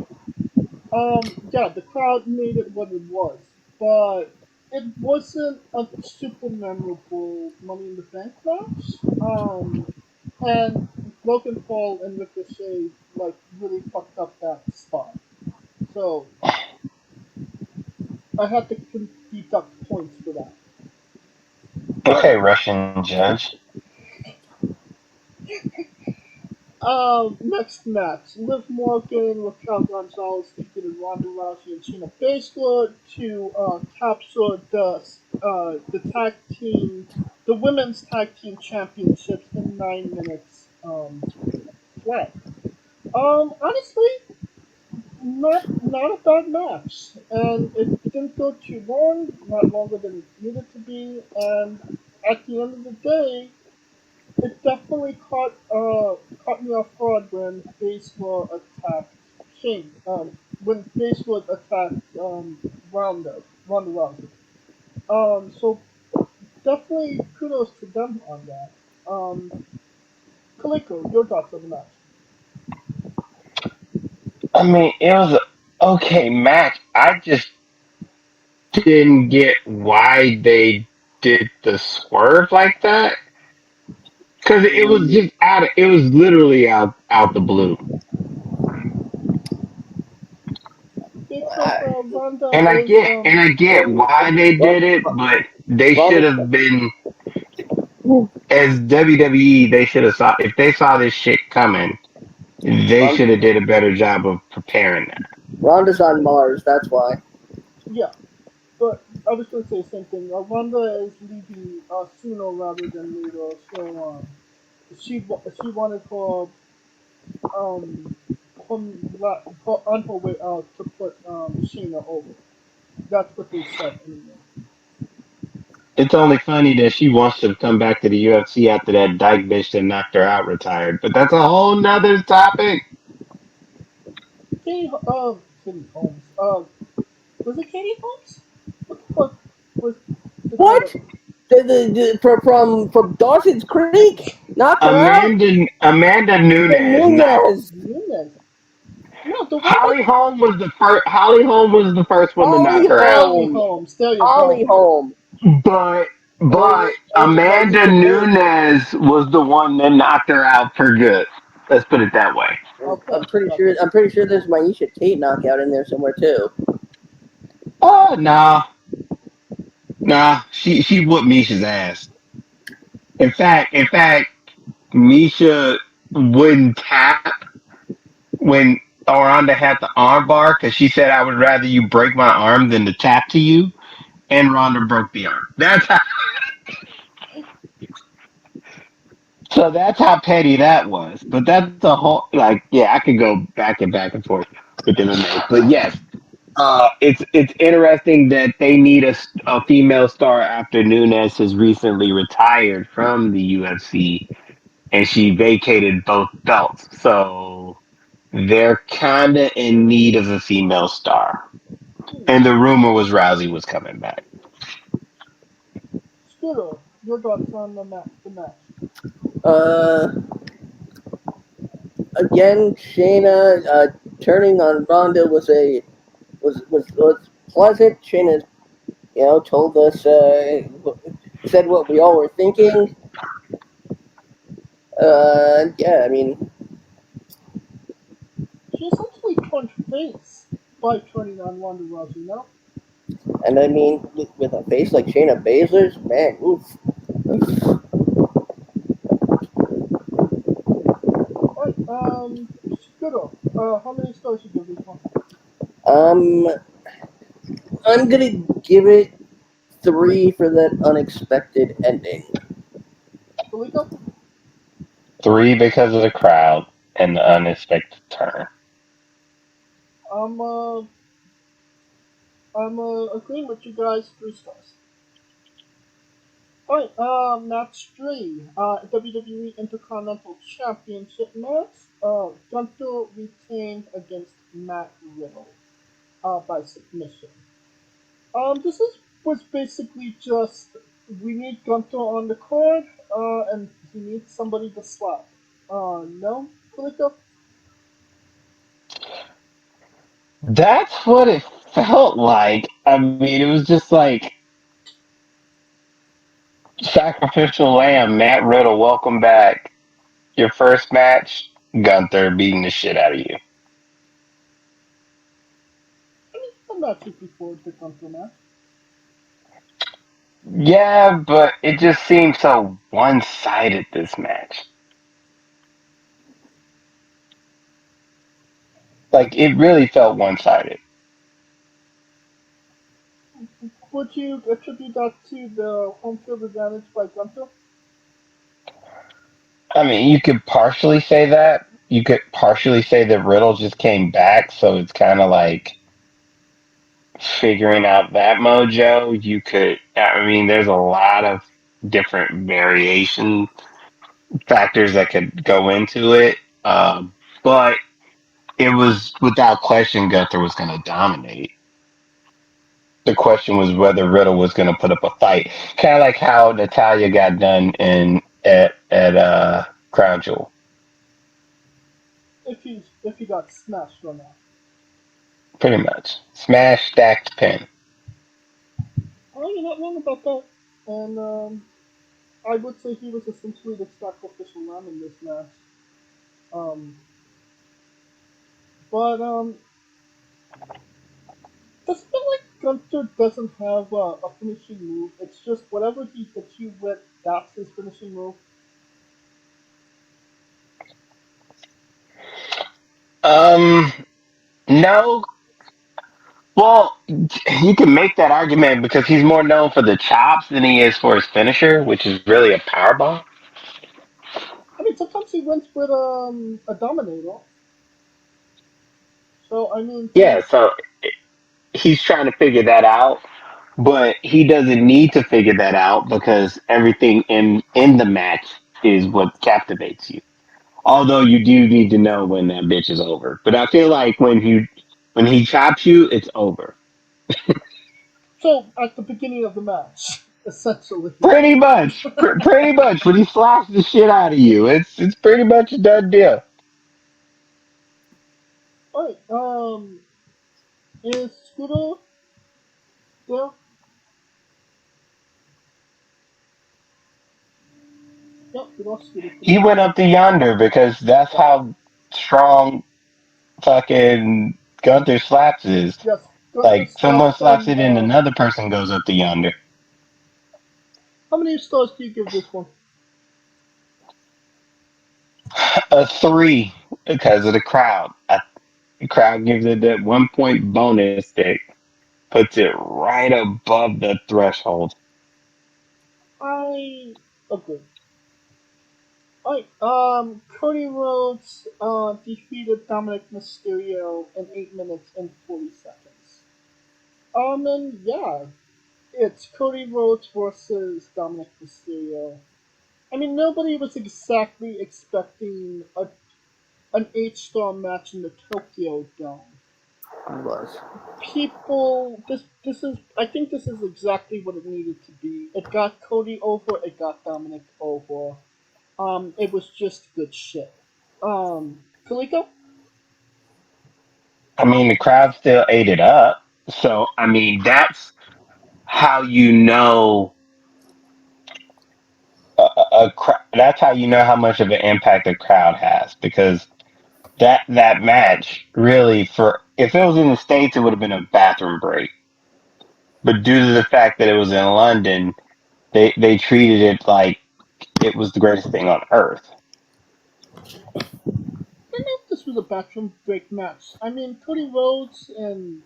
yeah, the crowd made it what it was, but it wasn't a super memorable Money in the Bank match. And Logan Paul and Ricochet like really fucked up that spot. So I had to deduct points for that. But Okay, Russian judge. next match, Liv Morgan, Raquel Gonzalez defeated Ronda Rousey and Shayna Baszler to capture the tag team, the women's tag team championships in 9 minutes flat. Honestly, not a bad match, and it didn't go too long, not longer than it needed to be, and at the end of the day, it definitely caught me off guard when Facebook attacked Shane. When Facebook attacked Ronda Rousey. So definitely kudos to them on that. Kaliko, your thoughts on the match? I mean, it was a okay match. I just didn't get why they did the swerve like that. Because it was just it was literally out the blue. Because Ronda And I is get and I get why they did it, but they should Ronda's have been as WWE. They should have saw if they saw this shit coming. They should have did a better job of preparing that. Ronda's on Mars. That's why. yeah. But I was going to say the same thing. Ronda is leaving sooner rather than later. So she wanted um on her way out to put Sheena over. That's what they said anyway. It's only funny that she wants to come back to the UFC after that dyke bitch that knocked her out retired. But that's a whole nother topic. Katie Holmes. Was it Katie Holmes? What the fuck was the What? title? From Dawson's Creek? Knocked her out? Amanda The Nunes. Not Nunez. Nunez. No, the one with Holly Holm was the first. Holly Holm was the first one to knock Holly her out. Holly Holm. Holmes. There you go. Holly Holm. But Or, or is Amanda it Nunez? Nunes was the one that knocked her out for good. Let's put it that way. Okay. I'm pretty sure. Okay. I'm pretty sure there's Maisha Tate knockout in there somewhere too. Oh nah. She whooped Misha's ass. In fact, Misha wouldn't tap when Orlando had the arm bar because she said, "I would rather you break my arm than to tap to you." And Ronda broke the arm. That's how petty that was. But that's a whole like yeah, I could go back and forth with MMA. But yes, it's interesting that they need a female star after Nunes has recently retired from the UFC and she vacated both belts. So they're kinda in need of a female star. Hmm. And the rumor was Rousey was coming back. Scooter, your thoughts on the match? Uh, Again, Shayna turning on Ronda was pleasant. Shayna, told us said what we all were thinking. Yeah, I mean, She essentially turned face by turning on Ronda Rousey. No. and I mean, with a face like Shayna Baszler's, man, oof. Alright, Scooter, how many stars you give this one? Um, I'm gonna give it 3 for that unexpected ending. Felico? Three because of the crowd and the unexpected turn. I'm, uh, I'm, agreeing with you guys, 3 stars. Alright, match 3. WWE Intercontinental Championship match. Gunther retained against Matt Riddle by submission. This was basically just we need Gunther on the card, and he needs somebody to slap. No, Kalika? That's what it felt like. I mean, it was just like sacrificial lamb, Matt Riddle, welcome back. Your first match, Gunther beating the shit out of you. I mean, the matches before the Gunther match. Yeah, but it just seemed so one sided this match. Like it really felt one sided. Would you attribute that to the home field advantage by Gunther? I mean, you could partially say that. You could partially say that Riddle just came back, so it's kind of like figuring out that mojo. You could, I mean, there's a lot of different variation factors that could go into it. But it was without question Gunther was going to dominate. The question was whether Riddle was going to put up a fight, kind of like how Natalya got done in at Crown Jewel. If he got smashed or not. Pretty much smash stacked pin. Oh, you're not wrong about that. And I would say he was essentially the sacrificial lamb in this match. Um, but does it feel like Gunther doesn't have a finishing move? It's just whatever he hits you with, that's his finishing move. Um, no. Well, you can make that argument because he's more known for the chops than he is for his finisher, which is really a powerbomb. I mean, sometimes he wins with a Dominator. So I mean, Yeah, so he's trying to figure that out, but he doesn't need to figure that out because everything in the match is what captivates you. Although you do need to know when that bitch is over. But I feel like when he chops you, it's over. so at the beginning of the match, essentially. Pretty much. When he slaps the shit out of you, it's pretty much a done deal. All right. Is Scooter there? Yep, we lost Scooter for He just a went up second. to yonder because that's how strong fucking Gunther slaps is. Yes, Gunther Like someone slaps slaps and it and another person goes up to yonder. how many stars do you give this one? A three because of the crowd. The crowd gives it that 1 point bonus that puts it right above the threshold. I agree. Alright, Cody Rhodes defeated Dominic Mysterio in 8 minutes and 40 seconds. And yeah, it's Cody Rhodes versus Dominic Mysterio. I mean, nobody was exactly expecting an 8-star match in the Tokyo Dome. He was. This is I think this is exactly what it needed to be. It got Cody over, it got Dominic over. It was just good shit. Kaliko? I mean, the crowd still ate it up. So, I mean, that's how you know that's how you know how much of an impact a crowd has because that match really for if it was in the states it would have been a bathroom break, but due to the fact that it was in London, they treated it like it was the greatest thing on earth. I don't know if this was a bathroom break match. I mean, Cody Rhodes and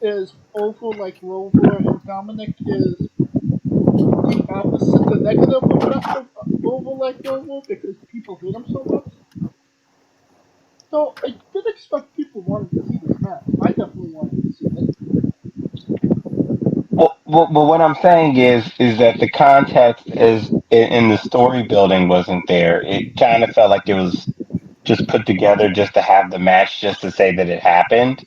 is over like Rover, and Dominic is the opposite, the negative of over like Rover because people hate him so much. So I did expect people wanted to see this match. I definitely wanted to see it. but what I'm saying is that the context is in the story building wasn't there. It kind of felt like it was just put together just to have the match, just to say that it happened,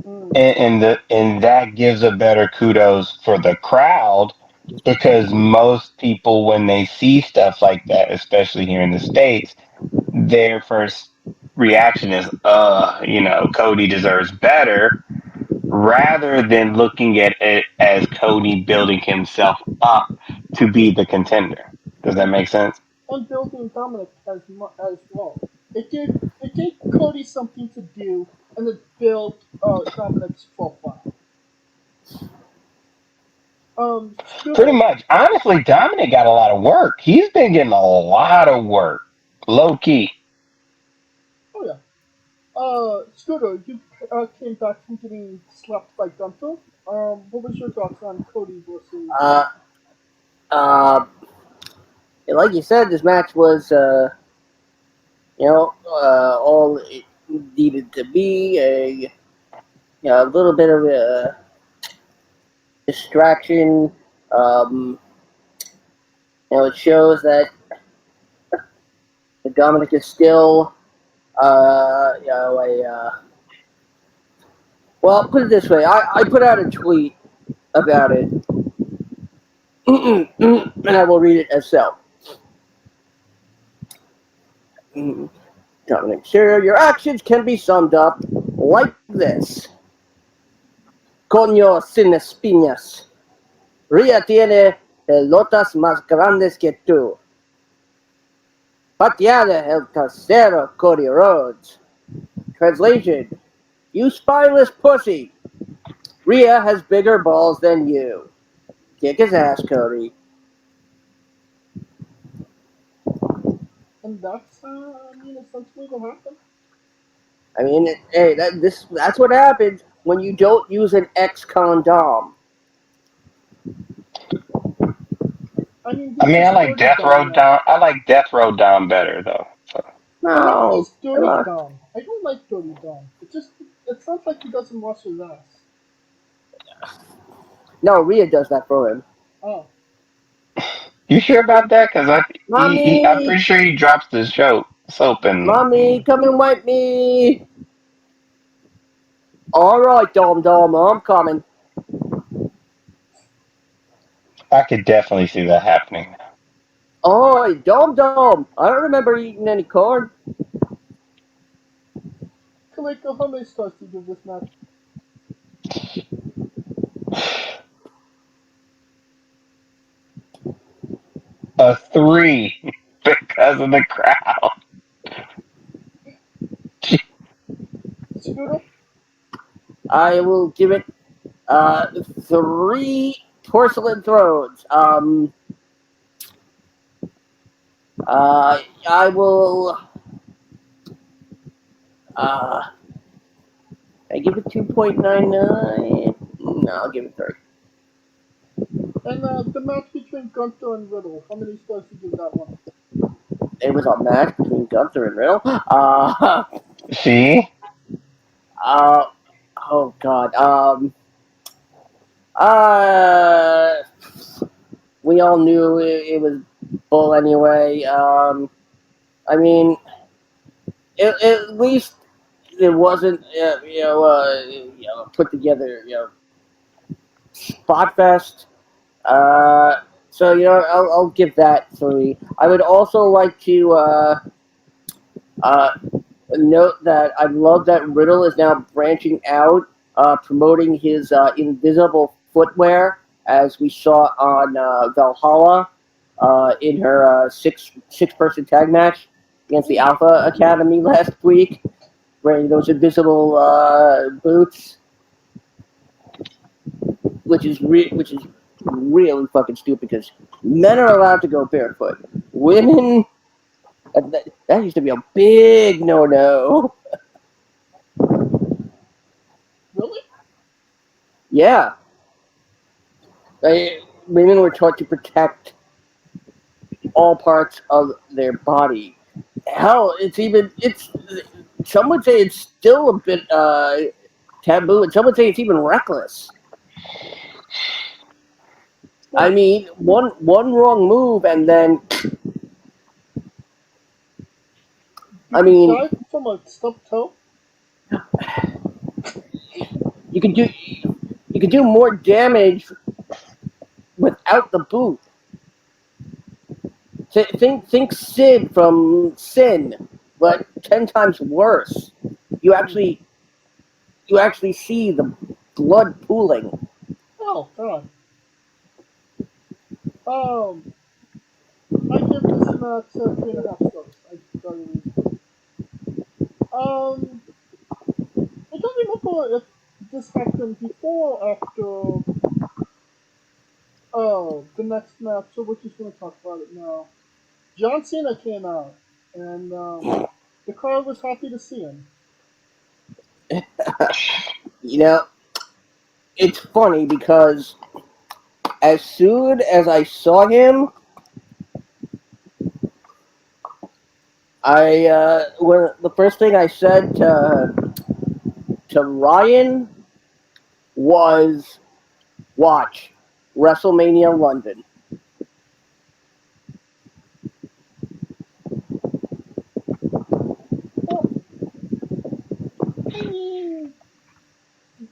Mm. and that gives a better kudos for the crowd because most people when they see stuff like that, especially here in the states, their first reaction is, Cody deserves better rather than looking at it as Cody building himself up to be the contender. Does that make sense? And building Dominic as well. It gave Cody something to do, and it built Dominic's profile. Pretty Scooter. much. Honestly, Dominic got a lot of work. He's been getting a lot of work. Low key. Oh yeah. Scooter, you came back from getting slapped by Gunther. What was your thoughts on Cody versus? Uh, uh, like you said, this match was, all it needed to be a little bit of a distraction. Um, it shows that Dominic is still, well, put it this way. I put out a tweet about it, and I will read it as so. Dominic, sure, your actions can be summed up like this. Coño sin espinas. Ria tiene pelotas más grandes que tú. Pateada el tercero, Cody Rhodes. Translation, you spineless pussy. Rhea has bigger balls than you. Kick his ass, Cody. And that's essentially what happened. I mean, hey, that's what happens when you don't use an ex-condom. I This mean, is dirty Dom now. I like Death Row Dom better though. So. No, He's dirty look, Dom. I don't like dirty Dom. It sounds like he doesn't wash his ass. no, Rhea does that for him. Oh, You sure about that? Because I'm Mommy, pretty sure he drops the soap and mommy, come and wipe me. All right, Dom Dom, I'm coming. I could definitely see that happening. Oh, Dom Dom, I don't remember eating any corn. Kaliko, how many stars do you give this match? A three because of the crowd. Scooter? I will give it 3 porcelain thrones. I will. I give it 2.99. No, I'll give it 3. And the match between Gunther and Riddle, how many stars do you give that one? It was a match between Gunther and Riddle. See? Uh, oh God. Uh, we all knew it was bull anyway. I mean, at least it wasn't, put together, spot fest. So I'll give that 3. I would also like to uh, note that I love that Riddle is now branching out, promoting his invisible footwear, as we saw on Valhalla in her six person tag match against the Alpha Academy last week, wearing those invisible boots, which is really fucking stupid because men are allowed to go barefoot. Women, that used to be a big no. Really? Yeah, women were taught to protect all parts of their body. Hell, it's some would say it's still a bit taboo, and some would say it's even reckless. I What? mean, one wrong move, and then You I could mean, dive from a stub toe? you can do you can do more damage without the boot. Think Sid from Sin, but 10 times worse. You Hmm. actually you actually see the blood pooling. Oh, God. Um, I give this match 3.5 stars. I gotta read. Um, I don't remember if this happened before or after the next match, so we're just gonna talk about it now. John Cena came out, and the crowd was happy to see him. You know, it's funny because as soon as I saw him, when the first thing I said to Ryan was, "Watch WrestleMania London." Well, I mean,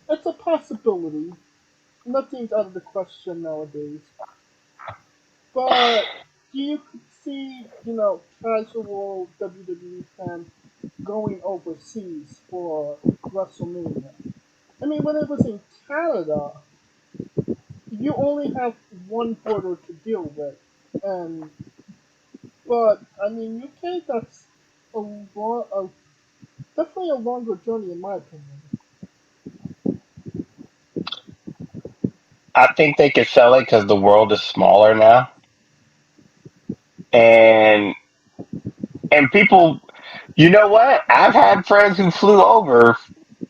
it's a possibility. Nothing's out of the question nowadays. But do you see, casual WWE fans going overseas for WrestleMania? I mean, when it was in Canada, you only have one border to deal with, and but I mean, UK that's definitely a longer journey in my opinion. I think they could sell it because the world is smaller now, and people. You know what? I've had friends who flew over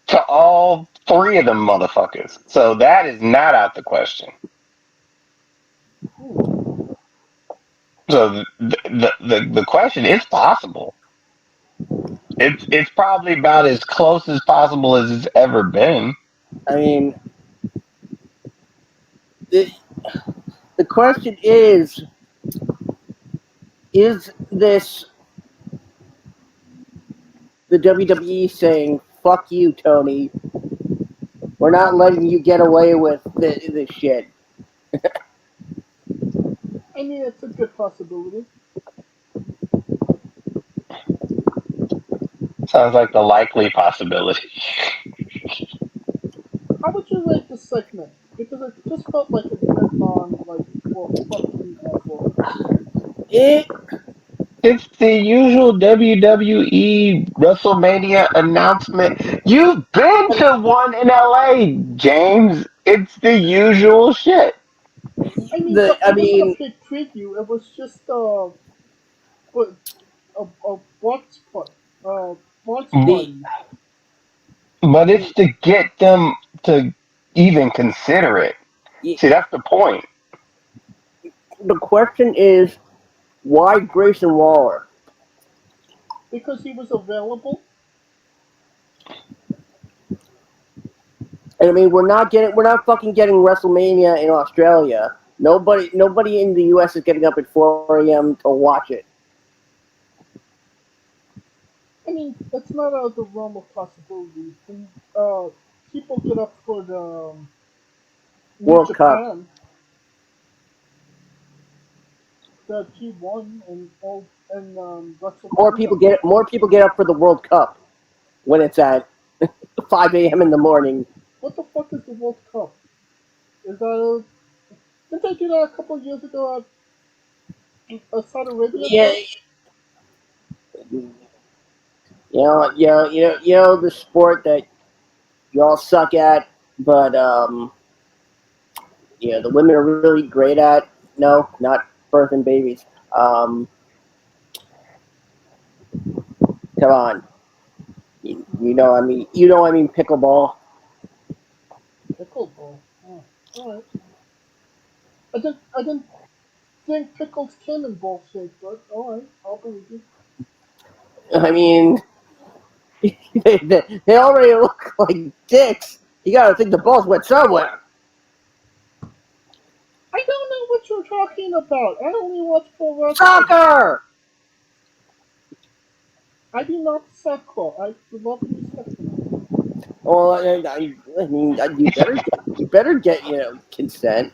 to all three of them motherfuckers, so that is not out the question. Hmm. So the question is possible. It's probably about as close as possible as it's ever been. I mean, the the question is this the WWE saying, "Fuck you, Tony. We're not letting you get away with this shit." I mean, it's a good possibility. Sounds like the likely possibility. How would you rate the segment? Because it just felt like it went on like for fucking ever. It, It's the usual WWE WrestleMania announcement. You've been to one in LA, James. It's the usual shit. I mean, the but I it wasn't a mean, big preview. It was just but a watch M- the party. But I mean, it's to get them to even consider it. See, that's the point. the question is, why Grayson Waller? because he was available. And I mean, we're not fucking getting WrestleMania in Australia. Nobody in the U.S. is getting up at 4 a.m. to watch it. I mean, it's not out of the realm of possibilities. And people get up for the New World Cup. Japan, the G1, and all and WrestleMania. More people get up for the World Cup when it's at 5 a.m. in the morning. What the fuck is the World Cup? Is that a, didn't they do that a couple of years ago at Saudi Arabia Yeah, first? you know the sport that y'all suck at, but the women are really great at. No, not birthing babies. Um, Come on, I mean pickleball. Pickleball. Oh, all right. I didn't think pickles came in ball shape, but all right, I'll believe you. I mean, they already look like dicks. You gotta think the balls went somewhere. I don't know talking about? I only watch pro wrestling. Soccer. I do not suckle. I love and respect for that. Well, I mean, you better get consent.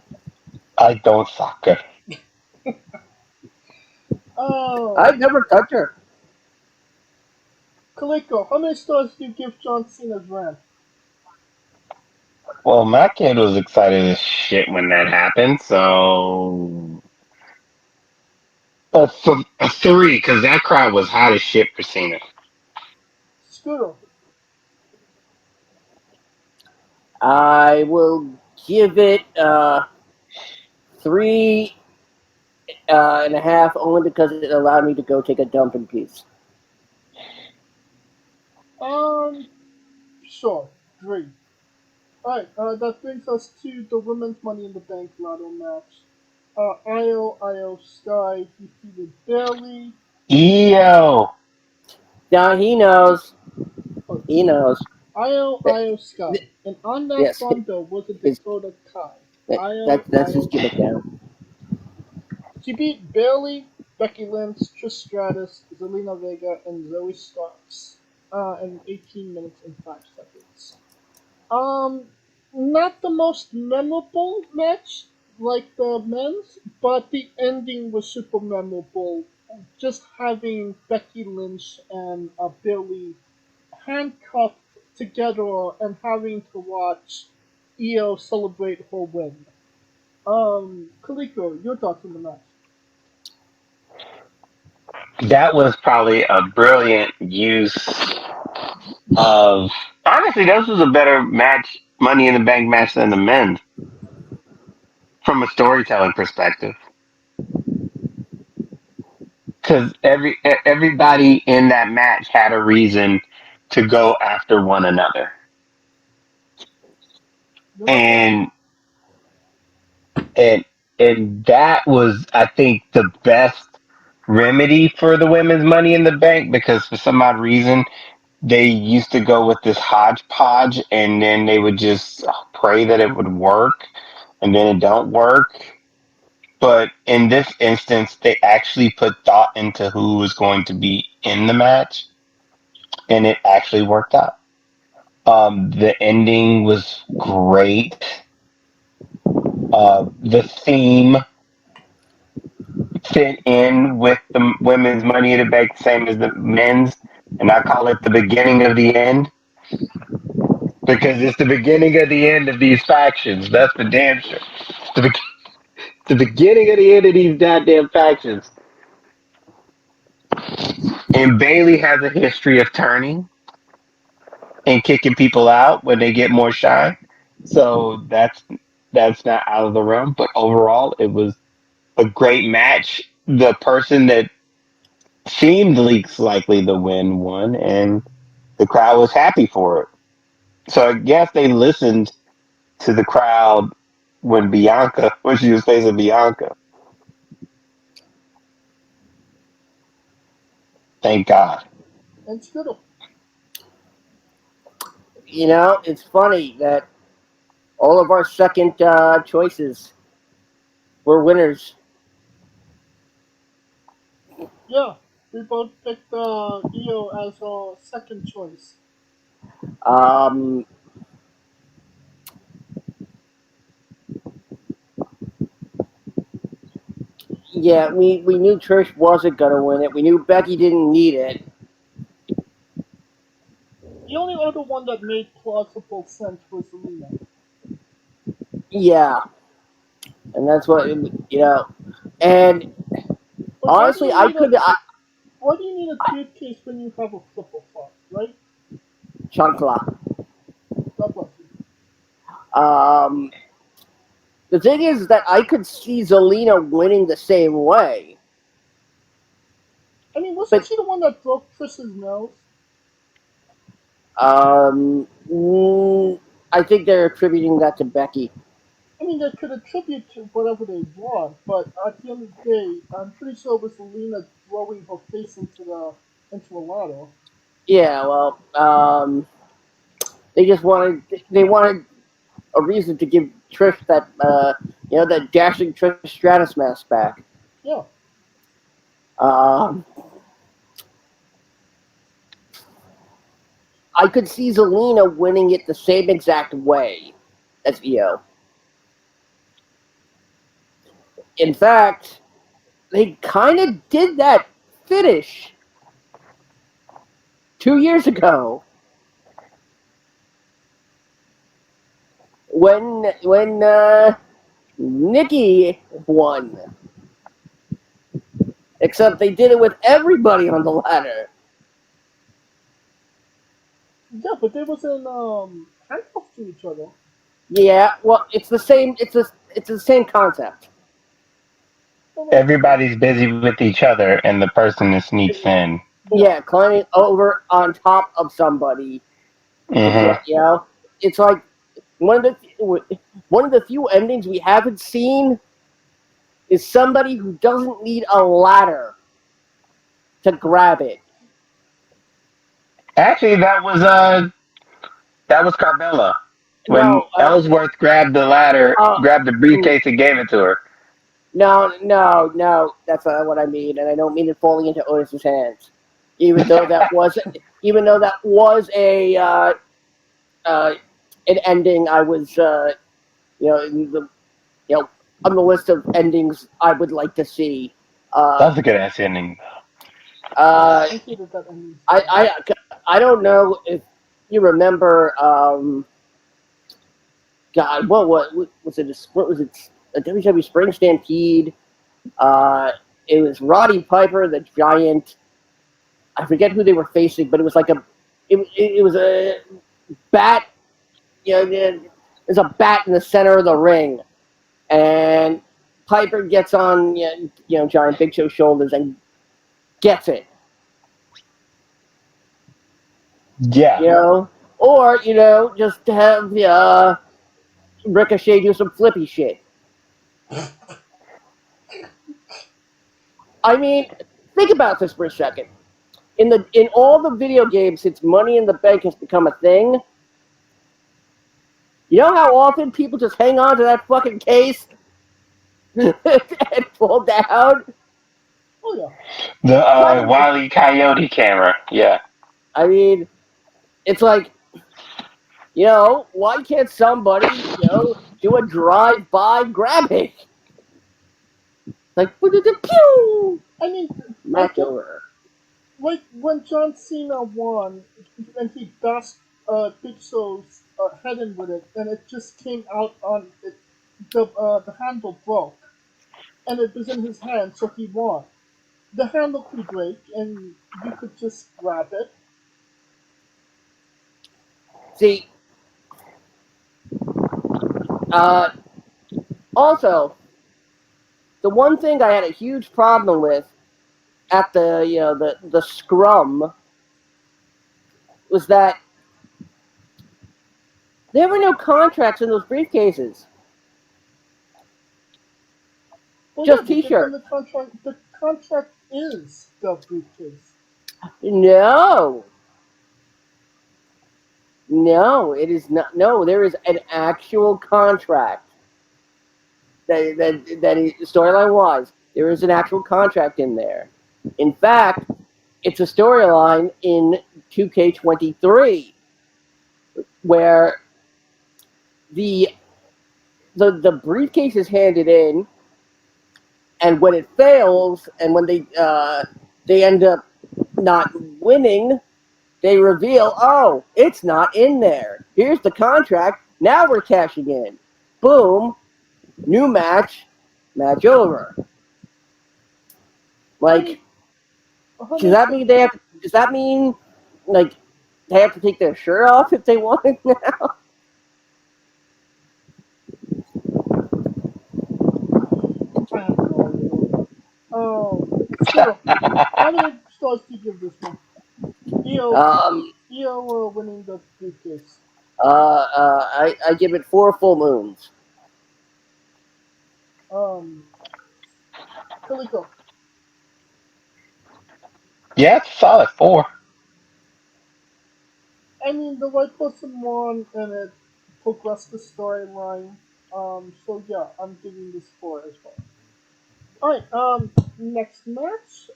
I don't soccer. Oh, I've never touched her. Kaliko, how many stars do you give John Cena's rant? Well, my kid was excited as shit when that happened, so a three, because that crowd was hot as shit for Cena. Scooter. I will give it three and a half, only because it allowed me to go take a dump in peace. Um, sure, 3. Alright, that brings us to the Women's Money in the Bank ladder match. Io Sky defeated Bailey. Eo. Now he knows. Oh, He knows. Io Sky. And on that Yes, bundle was a his, Dakota Kai. that's his Io gimmick Sky. now. She beat Bailey, Becky Lynch, Trish Stratus, Zelina Vega, and Zoe Starks in 18 minutes and 5 seconds. Um, Not the most memorable match like the men's, but the ending was super memorable. Just having Becky Lynch and Billy handcuffed together and having to watch Io celebrate her win. Kaliko, your thoughts on the match? That was probably a brilliant use of. Honestly, this was a better match, Money in the Bank match than the men's from a storytelling perspective. Because everybody in that match had a reason to go after one another, You're not wrong. and and and that was, I think, the best remedy for the women's Money in the Bank, because for some odd reason they used to go with this hodgepodge, and then they would just pray that it would work, and then it don't work. But in this instance, they actually put thought into who was going to be in the match, and it actually worked out. The ending was great. The theme fit in with the women's Money in the Bank, same as the men's, and I call it the beginning of the end, because it's the beginning of the end of these factions. That's for damn sure. It's the beginning of the end of these goddamn factions. And Bailey has a history of turning and kicking people out when they get more shine. So that's not out of the realm. But overall, it was a great match. The person that seemed least likely to win won, and the crowd was happy for it. So I guess they listened to the crowd when she was facing Bianca. Thank God. And Scooter. It's funny that all of our second choices were winners. Yeah, we both picked Io as our second choice. Um, yeah, we knew Trish wasn't gonna win it. We knew Becky didn't need it. The only other one that made plausible sense was Zelina. Yeah, and that's what And But honestly, why do you need a toothpaste when you have a flipper flop, right? Chancla. God bless you. Um, the thing is that I could see Zelina winning the same way, I mean, wasn't but she the one that broke Trish's nose? um, mm, I think they're attributing that to Becky. I mean, they could attribute to whatever they want, but at the end of the day, I'm pretty sure it was Zelina throwing her face into a lotto. Yeah, well, they just wanted a reason to give Trish that that dashing Trish Stratus mask back. Yeah. Um, I could see Zelina winning it the same exact way as Io. In fact, they kind of did that finish 2 years ago when Nikki won. Except they did it with everybody on the ladder. Yeah, but they wasn't handcuffed to each other. Yeah, well, it's the same. It's the same concept. Well, that's true. Everybody's busy with each other, and the person that sneaks in. Yeah. Yeah, climbing over on top of somebody to Hmm. get it's like one of the few endings we haven't seen is somebody who doesn't need a ladder to grab it. Actually, that was Carmella when No, Ellsworth grabbed the ladder, uh, grabbed the mm, briefcase, and gave it to her. no. That's not what I mean, and I don't mean it falling into Otis's hands. Even though that was, even though that was uh, an ending, I was in the on the list of endings I would like to see. That Uh, was a good ass ending. uh, I hated that ending I, so much. I I don't know if you remember. God, what was it? What was it? A WWE Spring Stampede. Uh, it was Roddy Piper, the Giant. I forget who they were facing, but it was like it was a bat. There's a bat in the center of the ring, and Piper gets on Giant Big Show's shoulders and gets it. Yeah. Or just have Ricochet do some flippy shit. I mean, think about this for a second. In all the video games since Money in the Bank has become a thing, you know how often people just hang on to that fucking case and fall down? Oh yeah. The Kind of. Wile E. Coyote camera. Yeah. I mean, it's like, why can't somebody, do a drive-by grabbing? Like, pew! I mean, I Match think over. like when John Cena won and he bashed Big Show's head in with it, and it just came out on it. The handle broke, and it was in his hand, so he won. The handle could break, and you could just grab it. See, uh, also, the one thing I had a huge problem with at the scrum was that there were no contracts in those briefcases, Well, yeah, just because in T-shirt. the contract is the briefcase. No, no, it is not. No, there is an actual contract storyline wise. There is an actual contract in there. In fact, it's a storyline in 2K23 where the the briefcase is handed in, and when it fails, and when they end up not winning, they reveal, oh, it's not in there. Here's the contract. Now we're cashing in. Boom, new match over. I mean, Like, does that 100%. mean they have? Does that mean like they have to take their shirt off if they want it now? I have no idea. Still, how many stars do you give this one? EO, Um, EO winning the briefcase. I give it 4 full moons. Um, Kaliko. Yeah, it's a solid 4. I mean, the right person won, and it progress the storyline. So yeah, I'm giving this 4 as well. All right. Next match.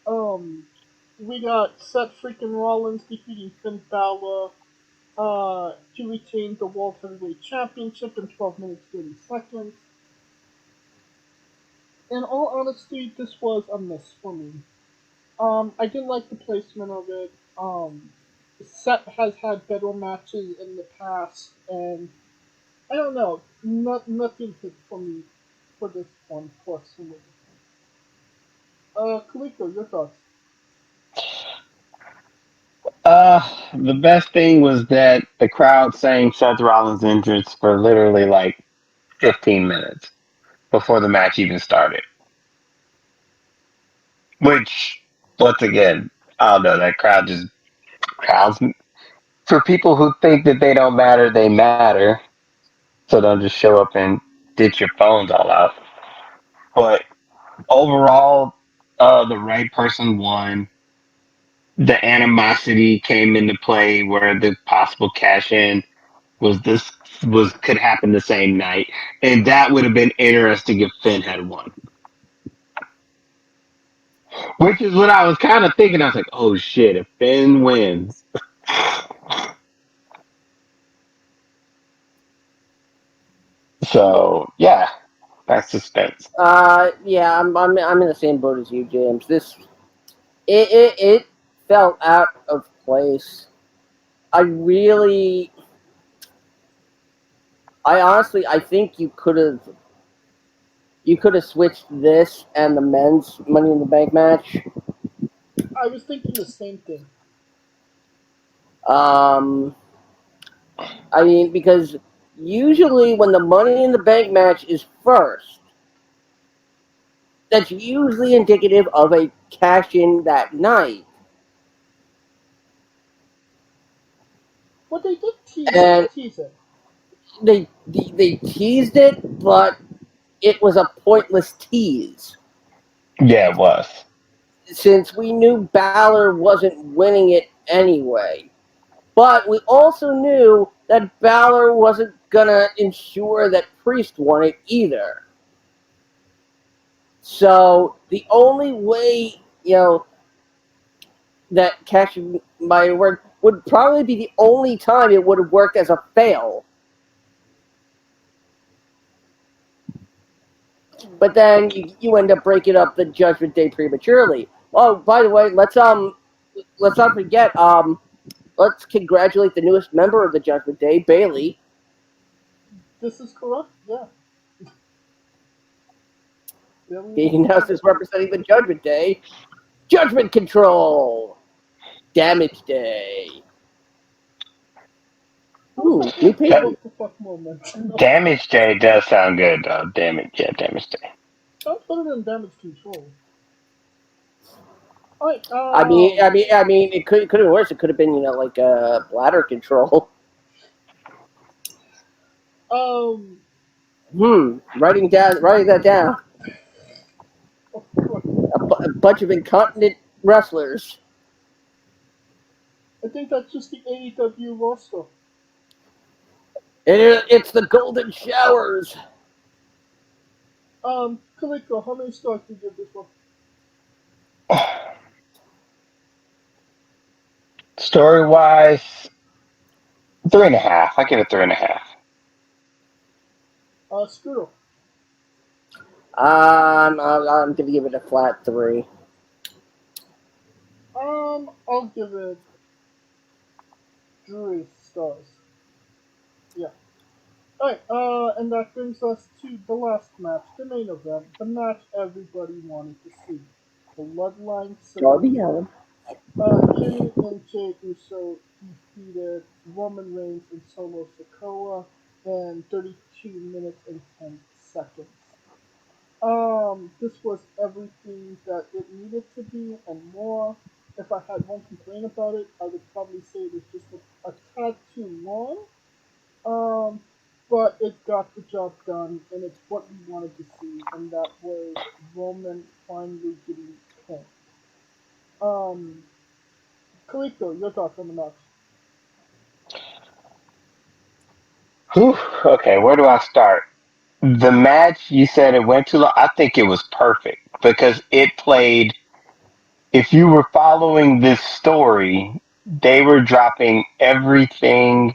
We got Seth freaking Rollins defeating Finn Balor. To retain the World Heavyweight Championship in 12 minutes 30 seconds. In all honesty, this was a miss for me. I didn't like the placement of it. Seth has had better matches in the past, and I don't know, nothing hit for me for this one personally. Kaliko, your thoughts? The best thing was that the crowd sang Seth Rollins' entrance for literally like 15 minutes before the match even started. Which, once again, I don't know, that crowd just crowds. For people who think that they don't matter, they matter. So don't just show up and ditch your phones all out. But overall, the right person won. The animosity came into play where the possible cash in was could happen the same night, and that would have been interesting if Finn had won. Which is what I was kind of thinking. I was like, oh shit, if Finn wins. So yeah, that's suspense. Yeah, I'm in the same boat as you, James. It felt out of place. I really, I honestly, I think you could have switched this and the men's Money in the Bank match. I was thinking the same thing. Um, I mean, because usually when the Money in the Bank match is first, that's usually indicative of a cash in that night. But they did And tease it. they teased it, but it was a pointless tease Yeah, it was. since we knew Balor wasn't winning it anyway. But we also knew that Balor wasn't gonna ensure that Priest won it either. So the only way, that cashing my work would probably be the only time it would have worked as a fail. But then you end up breaking up the Judgment Day prematurely. Oh, by the way, let's not forget let's congratulate the newest member of the Judgment Day, Bailey. This is correct. Yeah, Billy is Being the announced newest as member. representing the Judgment Day. Judgment Control! Damage Day. How is Ooh, that new not a That, paper. what the fuck moment? Damage Day does sound good. Damage Day. Don't put it in damage control. Alright, It could have been worse. It could have been, like bladder control. um, Writing that down. of course. A bunch of incontinent wrestlers. I think that's just the AEW roster. It's the golden showers. Kaliko, how many stars do you give this one? Story wise, 3.5. I give it 3.5. Screw. I'm gonna give it a flat 3. I'll give it 3 stars. Yeah. Alright, and that brings us to the last match, the main event, the match everybody wanted to see. The Bloodline Darby Syndicate. Allin. Kane and Jey Uso defeated Roman Reigns and Solo Sikoa in 32 minutes and 10 seconds. This was everything that it needed to be and more. If I had one complaint about it, I would probably say it was just a tad too long. Um, but it got the job done, and it's what we wanted to see, and that was Roman finally getting pinned. Um, Kaliko, your thoughts on the match? Whew, okay, where do I start? The match, you said it went too long. I think it was perfect because it played. If you were following this story, they were dropping everything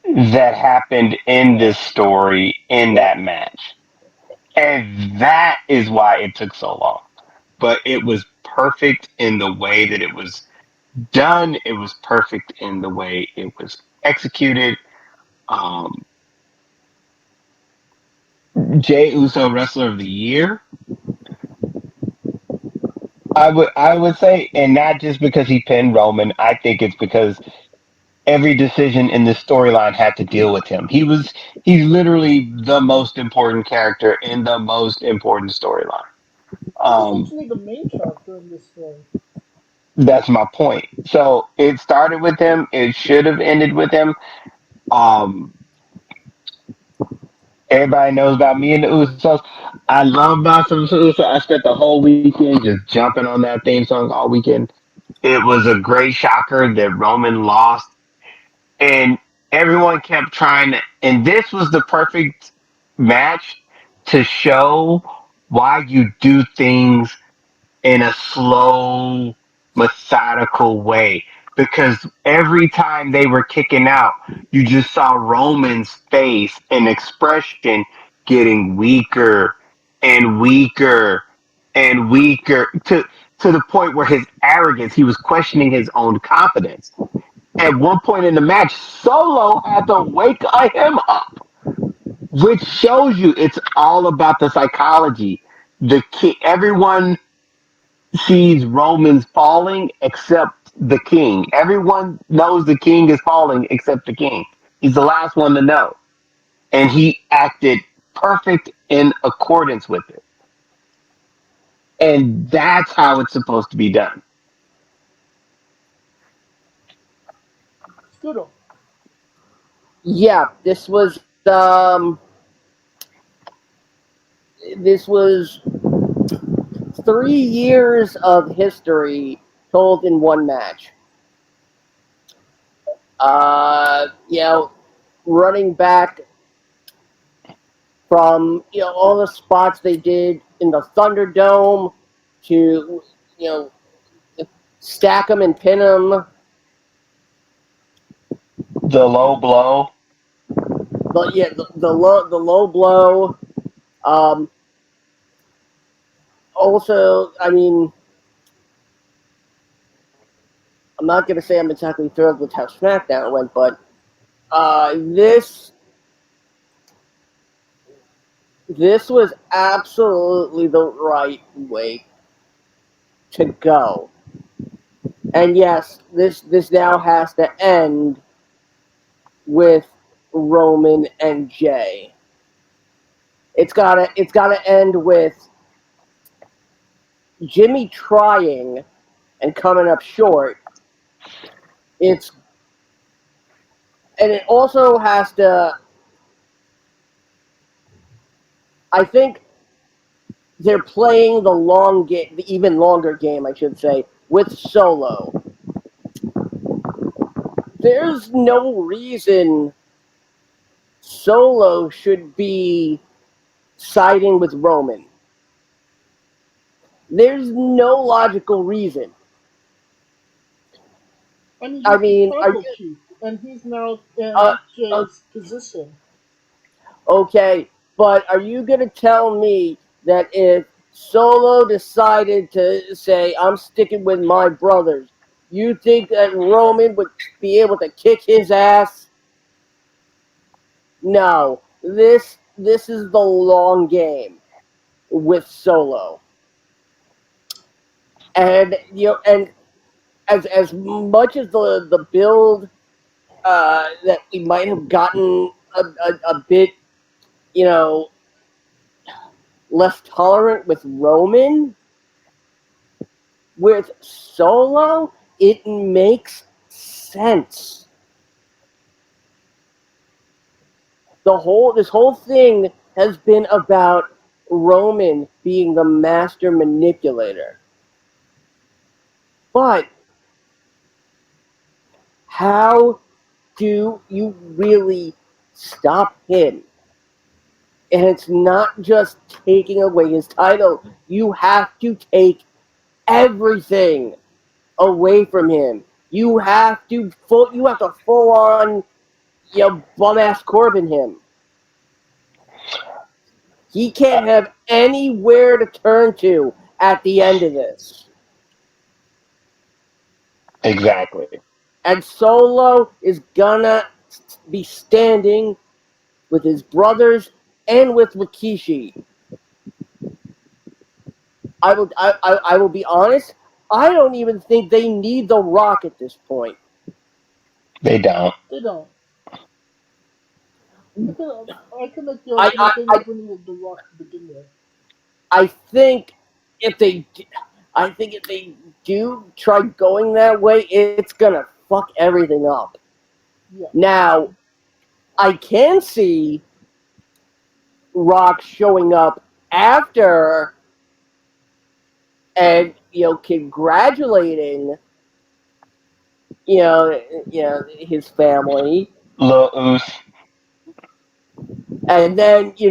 that happened in this story in that match. And that is why it took so long. But it was perfect in the way that it was done. It was perfect in the way it was executed. Um, Jay Uso, Wrestler of the Year, I would say, and not just because he pinned Roman. I think it's because every decision in this storyline had to deal with him. He's literally the most important character in the most important storyline. He's Um, actually the main character in this story. that's my point. So it started with him. It should have ended with him. Um, Everybody knows about me and the Usos. I love Blossom Usos. I spent the whole weekend just jumping on that theme song all weekend. It was a great shocker that Roman lost, and everyone kept trying to. And this was the perfect match to show why you do things in a slow, methodical way. Because every time they were kicking out, you just saw Roman's face and expression getting weaker and weaker and weaker to the point where his arrogance, he was questioning his own confidence. At one point in the match, Solo had to wake him up, which shows you it's all about the psychology. Everyone sees Romans falling except the king. Everyone knows the king is falling except the king. He's the last one to know. And he acted perfect in accordance with it. And that's how it's supposed to be done. Scudo. Yeah, this was 3 years of history told in one match. You know, running back from all the spots they did in the Thunderdome to you know stack them and pin them. The low blow. The low blow. Um, Also, I mean, I'm not gonna say I'm exactly thrilled with how SmackDown went, but this was absolutely the right way to go. And yes, this now has to end with Roman and Jay. It's gotta end with Jimmy trying and coming up short. It's and it also has to. I think they're playing the long game, the even longer game, I should say, with Solo. There's no reason Solo should be siding with Roman. There's no logical reason. I mean, I he's the mean, tribal chief, and he's now uh, in uh, Jay's position. okay, but are you going to tell me that if Solo decided to say, I'm sticking with my brothers, you think that Roman would be able to kick his ass? No. This is the long game with Solo. And and as much as the build that we might have gotten a bit, you know, less tolerant with Roman, with Solo, it makes sense. This whole thing has been about Roman being the master manipulator. But how do you really stop him. And it's not just taking away his title. You have to take everything away from him. You have to full on bum ass Corbin him. He can't have anywhere to turn to at the end of this. Exactly. And Solo is gonna be standing with his brothers and with Rikishi. I will be honest. I don't even think they need The Rock at this point. They don't. They don't. I can make the I argument I, they I, never needed The Rock to begin with. I think if they I think if they do try going that way, it's gonna fuck everything up. Yeah. Now, I can see Rock showing up after and congratulating his family, Lil Oos. and then you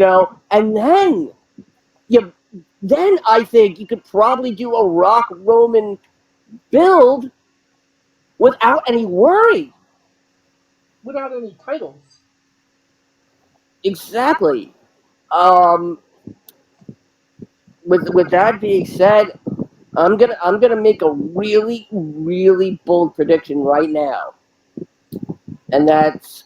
then I think you could probably do a Rock Roman build without any worry. Without any titles. Exactly. Um, with that being said, I'm gonna make a really really bold prediction right now, and that's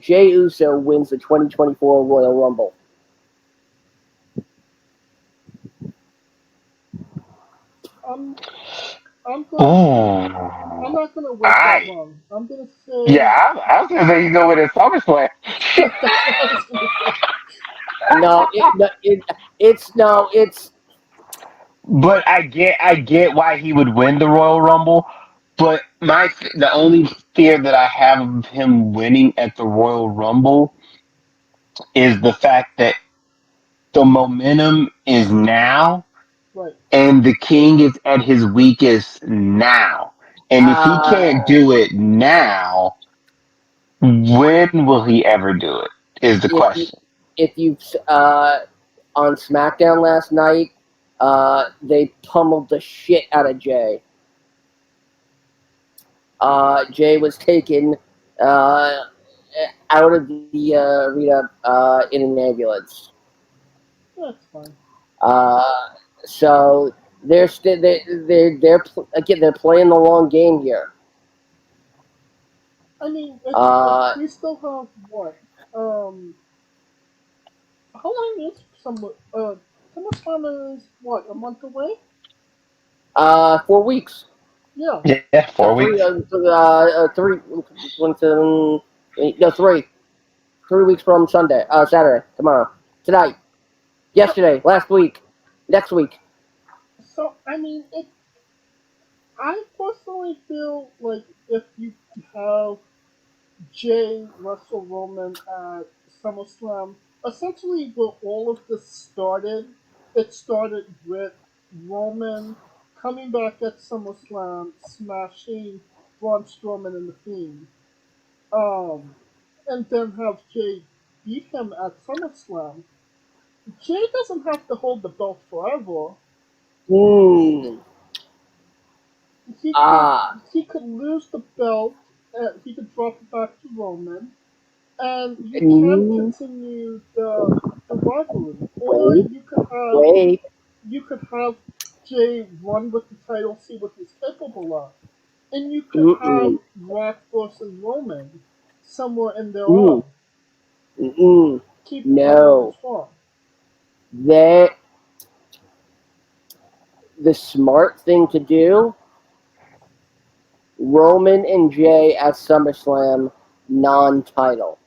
Jey Uso wins the 2024 Royal Rumble. I'm I'm going to I'm Ooh. not gonna wait that I long. I'm gonna Yeah, say I was gonna say you go with a SummerSlam. that's what I was gonna say. No, it's But I get why he would win the Royal Rumble. But the only fear that I have of him winning at the Royal Rumble is the fact that the momentum is now, Right. and the King is at his weakest now. And if he can't uh, do it now, when will he ever do it? Is the if you question. if you on SmackDown last night, they pummeled the shit out of Jay. Jay was taken uh, out of the arena in an ambulance. That's fine. Uh, so they're playing the long game here. I mean, Uh, we still have what? Um, how long is SummerSlam is what, a month away? 4 weeks. Yeah. Yeah, 4 weeks. Three. One, seven, eight, no, 3. 3 weeks from Sunday. Saturday. Tomorrow. Tonight. So Yesterday. Last week. Next week. so I mean, I personally feel like if you have Jay Russell Roman at SummerSlam, essentially where all of this started, it started with Roman coming back at SummerSlam, smashing Braun Strowman and the Fiend, um, and then have Jay beat him at SummerSlam. Jay doesn't have to hold the belt forever. Hmm. He could Ah. he could lose the belt. He could drop it back to Roman, and you can Mm, continue the rivalry, or wait. Wait. you could have Jay run with the title, see what he's capable of, and you could have Mm-mm. Rock versus Roman somewhere in there Mm. on, Mm-mm. keep the rivalry No. strong. That the smart thing to do. Roman and Jay at SummerSlam, non-title.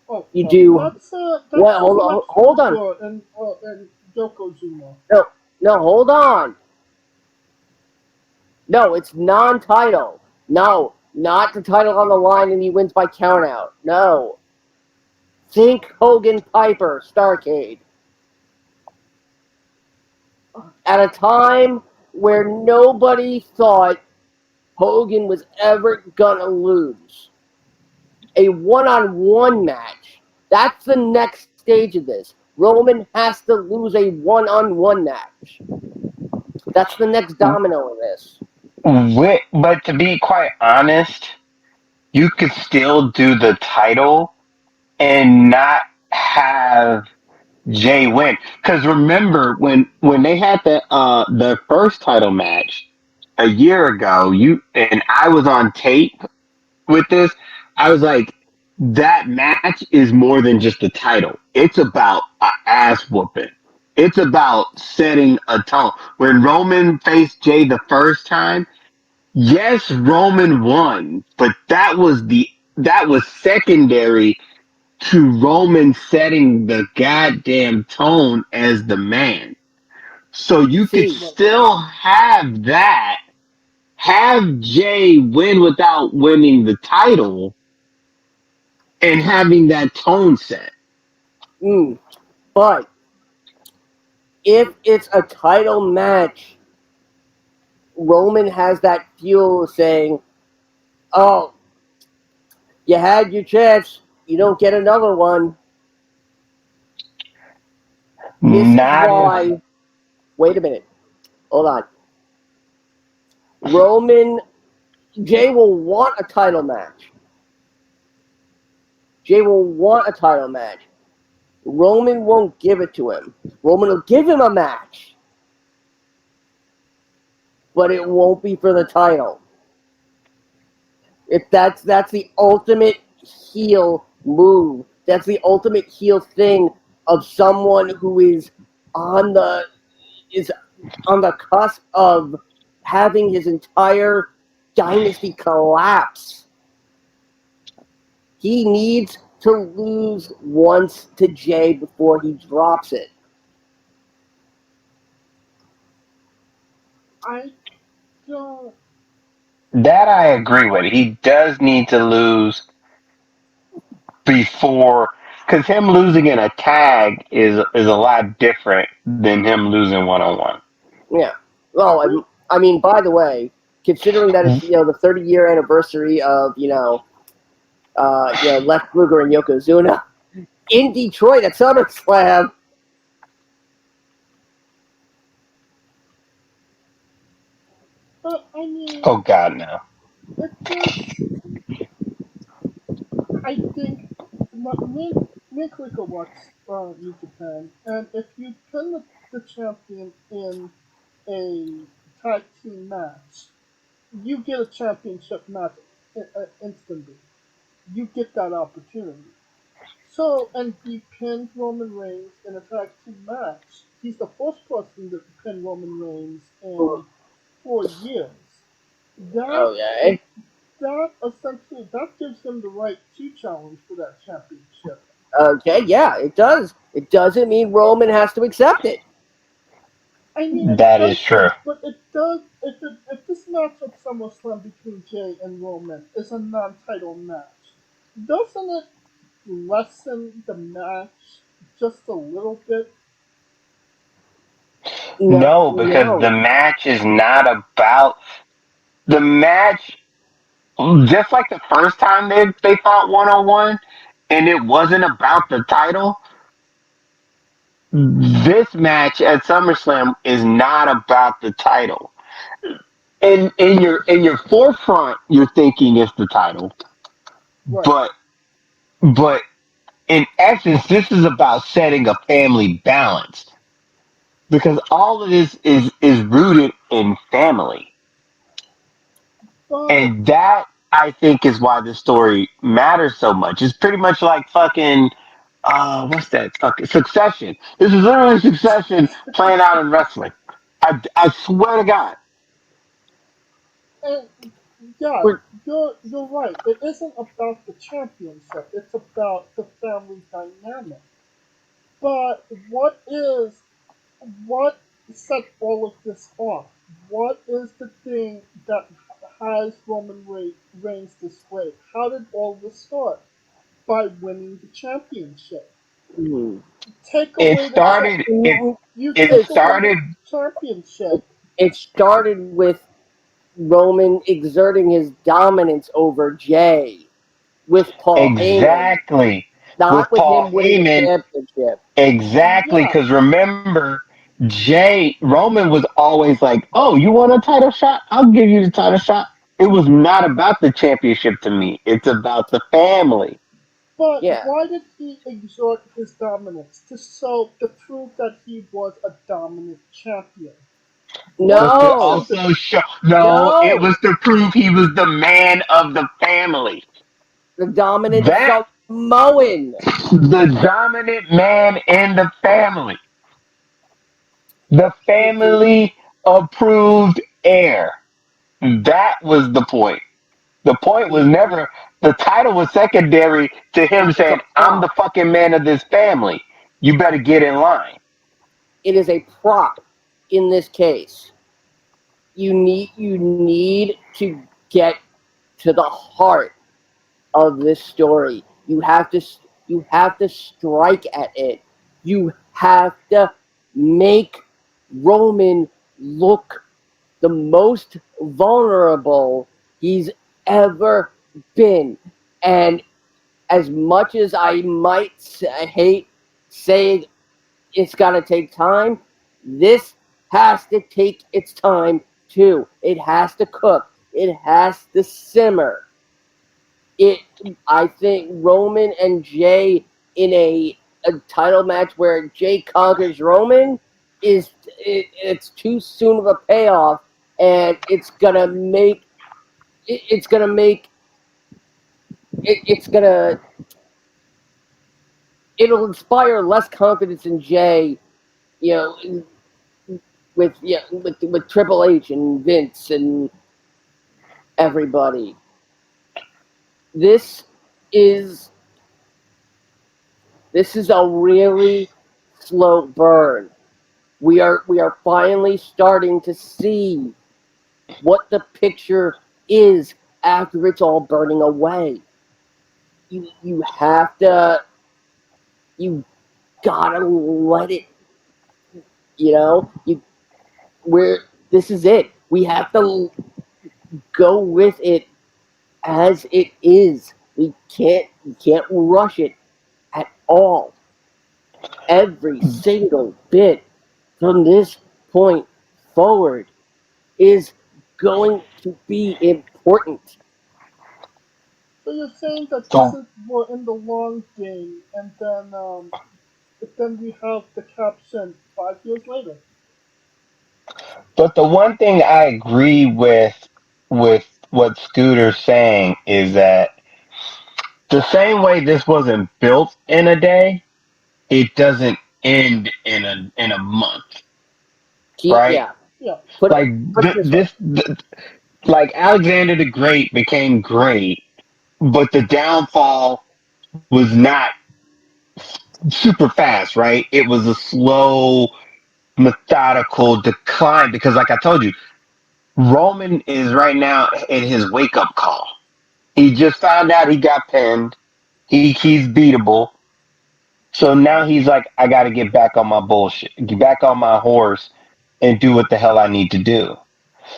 Oh, You well, do that's well. with Hold on. Lex Hold on. Luger and Yokozuna. No, no. Hold on. No, it's non-title. No, not the title on the line, and he wins by countout. No, think Hogan Piper Starcade at a time where nobody thought Hogan was ever gonna lose. a one-on-one match. That's the next stage of this. Roman has to lose a one-on-one match. That's the next domino in this. But to be quite honest, you could still do the title and not have Jay win. Because remember when they had the first title match a year ago, you and I was on tape with this. I was like, that match is more than just the title. It's about a ass whooping. It's about setting a tone. When Roman faced Jay the first time, yes, Roman won, but that was secondary to Roman setting the goddamn tone as the man. So you could See, Right. still have Jay win without winning the title and having that tone set. mm, but if it's a title match, Roman has that fuel saying, "Oh, you had your chance. You don't get another one." This is Not if why. Wait a minute. Hold on. Roman Jay will want a title match. Jay will want a title match. Roman won't give it to him. Roman will give him a match, but it won't be for the title. If that's the ultimate heel move. That's the ultimate heel thing of someone who on the is on the cusp of having his entire dynasty collapse. He needs to lose once to Jay before he drops it. I don't. that I agree with. He does need to lose before because him losing in a tag is a lot different than him losing 1-on-1. Yeah. Well, Well, I mean, by the way, considering that it's the 30-year anniversary of Lex Luger and Yokozuna in Detroit at SummerSlam. but I mean, Oh God, no. it just. I think me and Clicker watch New Japan, and if you pin the champion in a tag team match, you get a championship match instantly. You get that opportunity. So, and he pinned Roman Reigns in a tag team match. He's the first person to pin Roman Reigns in 4 years. That Okay. that essentially that gives him the right to challenge for that championship. Okay, yeah, it does. It doesn't mean Roman has to accept it. I mean, it That is true. doesn't, but it does. If this match at SummerSlam between Jay and Roman is a non-title match, doesn't it lessen the match just a little bit? No, No, because the no, match is not about the match. Just like the first time they fought 1-on-1, and it wasn't about the title. This match at SummerSlam is not about the title. In your forefront, you're thinking it's the title, Right. but but in essence, this is about setting a family balance because all of this is rooted in family, But and that I think is why this story matters so much. It's pretty much like fucking what's that fucking Succession. This is literally Succession playing out in wrestling. I swear to God. and yeah, we're, you're right. It isn't about the championship. It's about the family dynamic. But what set all of this off? What is the thing that has Reigns this way? How did all this start? By winning the championship. mm, Take It away the started it you it take it's away the started it, championship. it started with Roman exerting his dominance over Jay. with Paul Heyman, Exactly. With not with Paul him winning the Heyman. championship. Exactly. Yeah, Because remember, Roman was always like, "Oh, you want a title shot? I'll give you the title shot." It was not about the championship to me. It's about the family. but Yeah. why did he exert his dominance? To prove that he was a dominant champion. Was Why to No, so also show. No, it no. was to prove he was the man of the family. The dominant That Samoan. the dominant man in the family. The family approved heir. That was the point. The point was never the title was secondary to him It's a saying, "I'm the prop. fucking man of this family. You better get in line." It is a prop in this case. You need to get to the heart of this story. You have to strike at it. You have to make Roman look the most vulnerable he's ever been. And as much as I might hate saying it's got to take time, this has to take its time too. It has to cook. It has to simmer. It. I think Roman and Jay in a title match where Jay conquers Roman it's too soon of a payoff, and it's gonna make it's gonna it'll inspire less confidence in Jay, you know, with Triple H and Vince and everybody. This is this is a really slow burn. We are finally starting to see what the picture is after it's all burning away. You have to you gotta let it, you we're this is it. We have to go with it as it is. We can't rush it at all. Every single bit from this point forward is going to be important. So you're saying that this So, is we're in the long game, and then we have the caption 5 years later. but the one thing I agree with what Scooter's saying is that the same way this wasn't built in a day, it doesn't end in a month, right? Yeah, Yeah, Like put it this way. like Alexander the Great became great, but the downfall was not super fast, right? It was a slow, methodical decline because, like I told you, Roman is right now in his wake up call. He just found out he got pinned. He's beatable. So now he's like, I got to get back on my bullshit, get back on my horse, and do what the hell I need to do.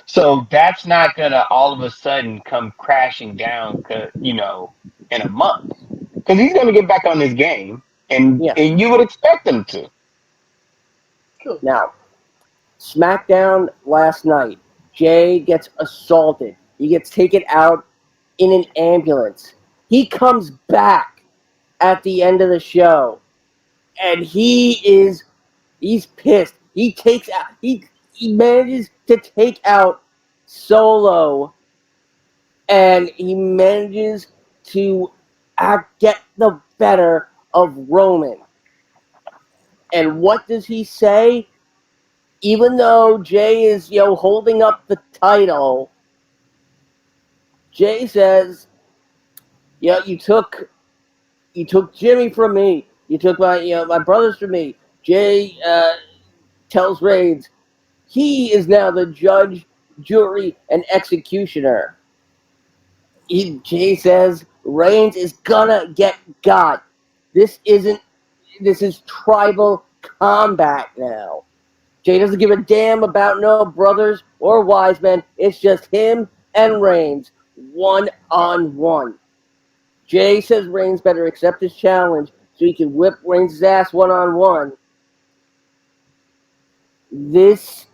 So that's not gonna all of a sudden come crashing down, in a month, because he's gonna get back on his game, Yes. and you would expect him to. cool. Now, SmackDown last night, Jay gets assaulted. He gets taken out in an ambulance. He comes back at the end of the show, and he's pissed. He manages to take out Solo, and he manages to get the better of Roman. And what does he say? Even though Jay is holding up the title, Jay says, "Yeah, you took Jimmy from me. You took my brothers from me." Jay tells Reigns he is now the judge, jury, and executioner. Jay says Reigns is gonna get got. This isn't. This is tribal combat now. Jay doesn't give a damn about no brothers or wise men. It's just him and Reigns, one on one. Jay says Reigns better accept his challenge so he can whip Reigns' ass one on one. This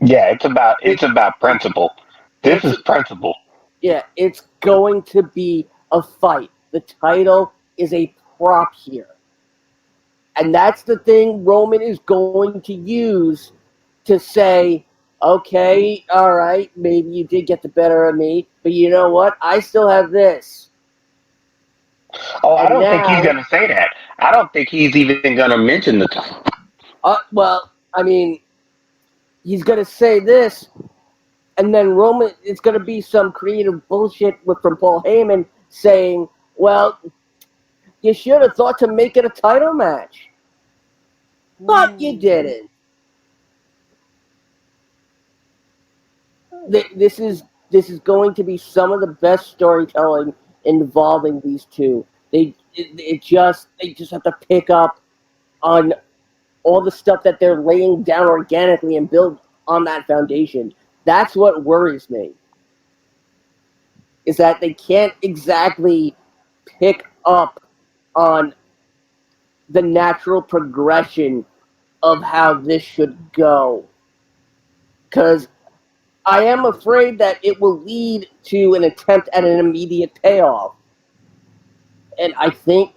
Yeah, it's it, about principle. This it's is principle. yeah, it's going to be a fight. The title is a prop here. And that's the thing Roman is going to use to say, okay, all right, maybe you did get the better of me, but you know what? I still have this. Oh, I And don't think he's now, gonna say that. I don't think he's even gonna mention the title. well, I mean, he's going to say this, and then Roman, it's going to be some creative bullshit from Paul Heyman saying, well, you should have thought to make it a title match, but you Ooh. didn't. Hmm. This is going to be some of the best storytelling involving these two. They just have to pick up on all the stuff that they're laying down organically and build on that foundation. That's what worries me. Is that they can't exactly pick up on the natural progression of how this should go. Because I am afraid that it will lead to an attempt at an immediate payoff. And I think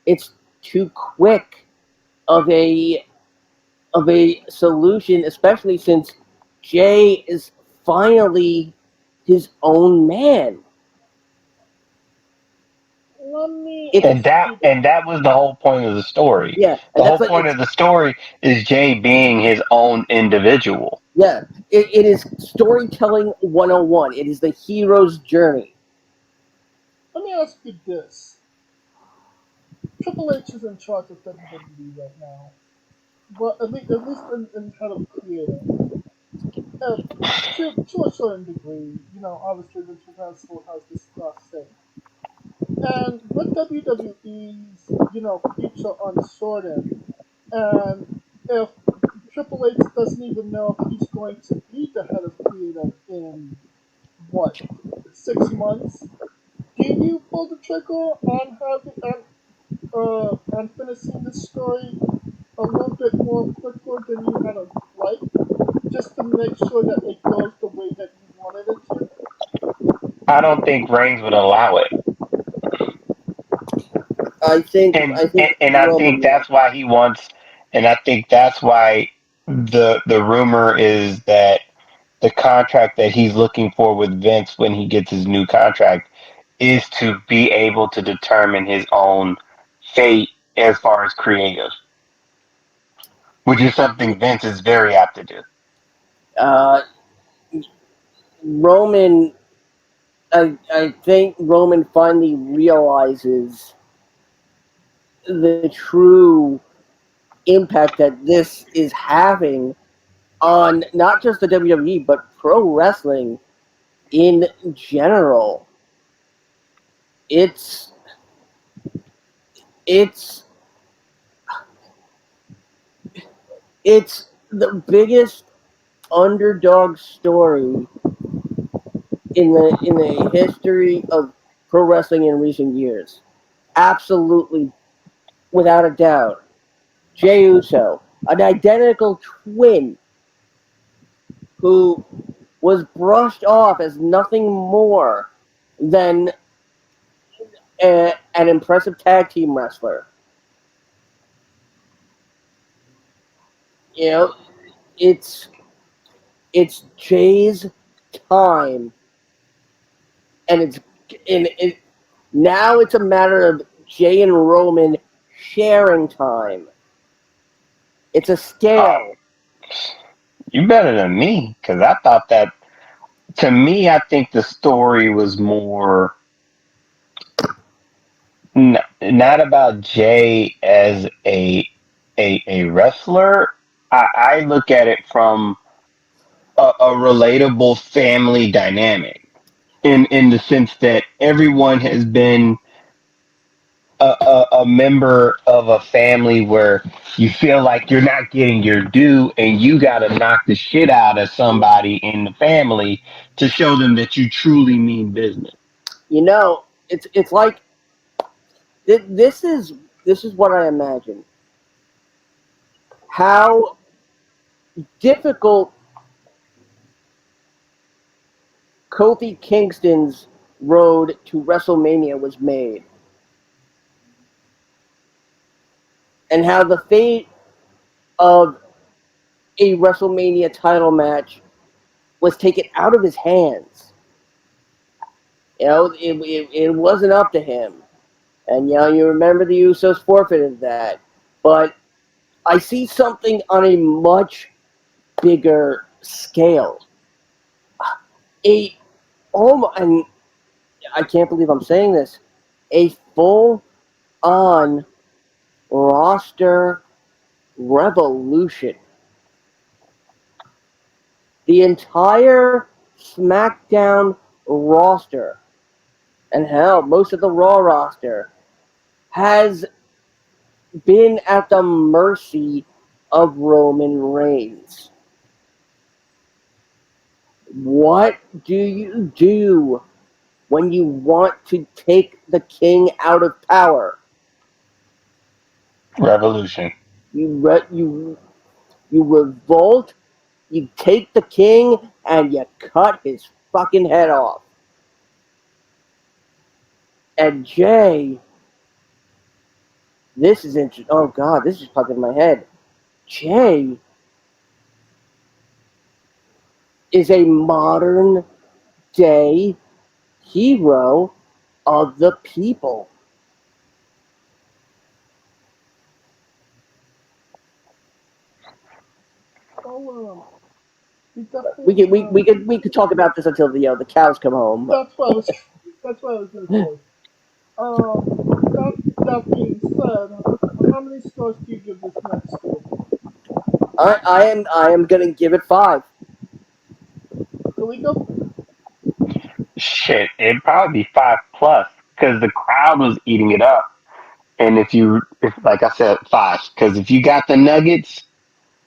it's too quick of a solution, especially since Jay is finally his own man. Let me It's And ask that you this. and that was the whole point of the story. yeah, The and that's whole like point it's of the story is Jay being his own individual. yeah, it is storytelling 101. It is the hero's journey. Let me ask you this. Triple H is in charge of WWE right now, but at least in kind of creative. Uh, to a certain degree, obviously the Council has discussed say. And with WWE's, future uncertain, and if Triple H doesn't even know if he's going to be the head of creative in what 6 months, do you pull the trigger on having on finishing the story a little bit more quicker than you had liked, just to make sure that it goes the way that you wanted it to? I don't think Reigns would allow it. I think And I Roman think will. that's why he wants and I think that's why the rumor is that the contract that he's looking for with Vince when he gets his new contract is to be able to determine his own fate as far as creative, which is I think something Vince is very apt to do. Uh, Roman, I think Roman finally realizes the true impact that this is having on not just the WWE but pro wrestling in general. It's it's it's the biggest underdog story in the history of pro wrestling in recent years. Absolutely, without a doubt. Jey Uso, an identical twin who was brushed off as nothing more than an impressive tag team wrestler. You know, it's it's Jay's time, and now it's a matter of Jay and Roman sharing time. It's a Oh, scale. you better than me because I thought that to me, I think the story was more not about Jay as a wrestler. I look at it from a relatable family dynamic in the sense that everyone has been a member of a family where you feel like you're not getting your due and you got to knock the shit out of somebody in the family to show them that you truly mean business. You know, It's like this is what I imagine. How difficult Kofi Kingston's road to WrestleMania was made, and how the fate of a WrestleMania title match was taken out of his hands. It wasn't up to him. And you remember the Usos forfeited that. But I see something on a much bigger scale. A and I can't believe I'm saying this. A full on roster revolution. The entire SmackDown roster, and hell, most of the Raw roster, has been at the mercy of Roman Reigns. What do you do when you want to take the king out of power? Revolution. You revolt. You take the king and you cut his fucking head off. And Jay, this is interesting. Oh God, this is fucking in my head. Jay is a modern day hero of the people. Well, we We definitely could we could talk about this until the cows come home. that's what I was that's what I was gonna say. That that being said, how many stars do you give this next story? I am gonna give it 5. Kaliko? Shit, it'd probably be 5 plus because the crowd was eating it up. And if like I said, 5, because if you got the nuggets,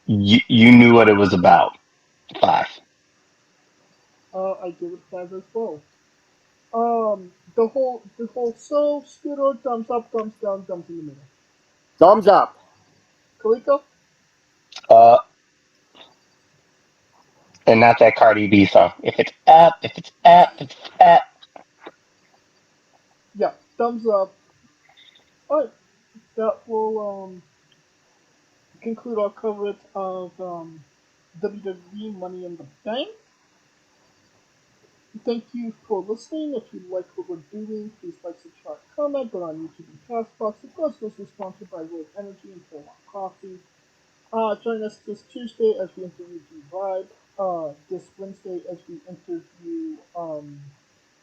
you knew what it was about. 5. I give it 5 as well. The whole so Scooter thumbs up, thumbs down, thumbs in the middle. Thumbs up. Kaliko? Uh, and not that Cardi B song. If it's up. Yeah, thumbs up. Alright, that will conclude our coverage of WWE Money in the Bank. Thank you for listening. If you like what we're doing, please like, subscribe, comment. Go on YouTube and Castbox. Of course, this is sponsored by World Energy and Fairmont Coffee. Join us this Tuesday as we interview G Vibe. This Wednesday as we interview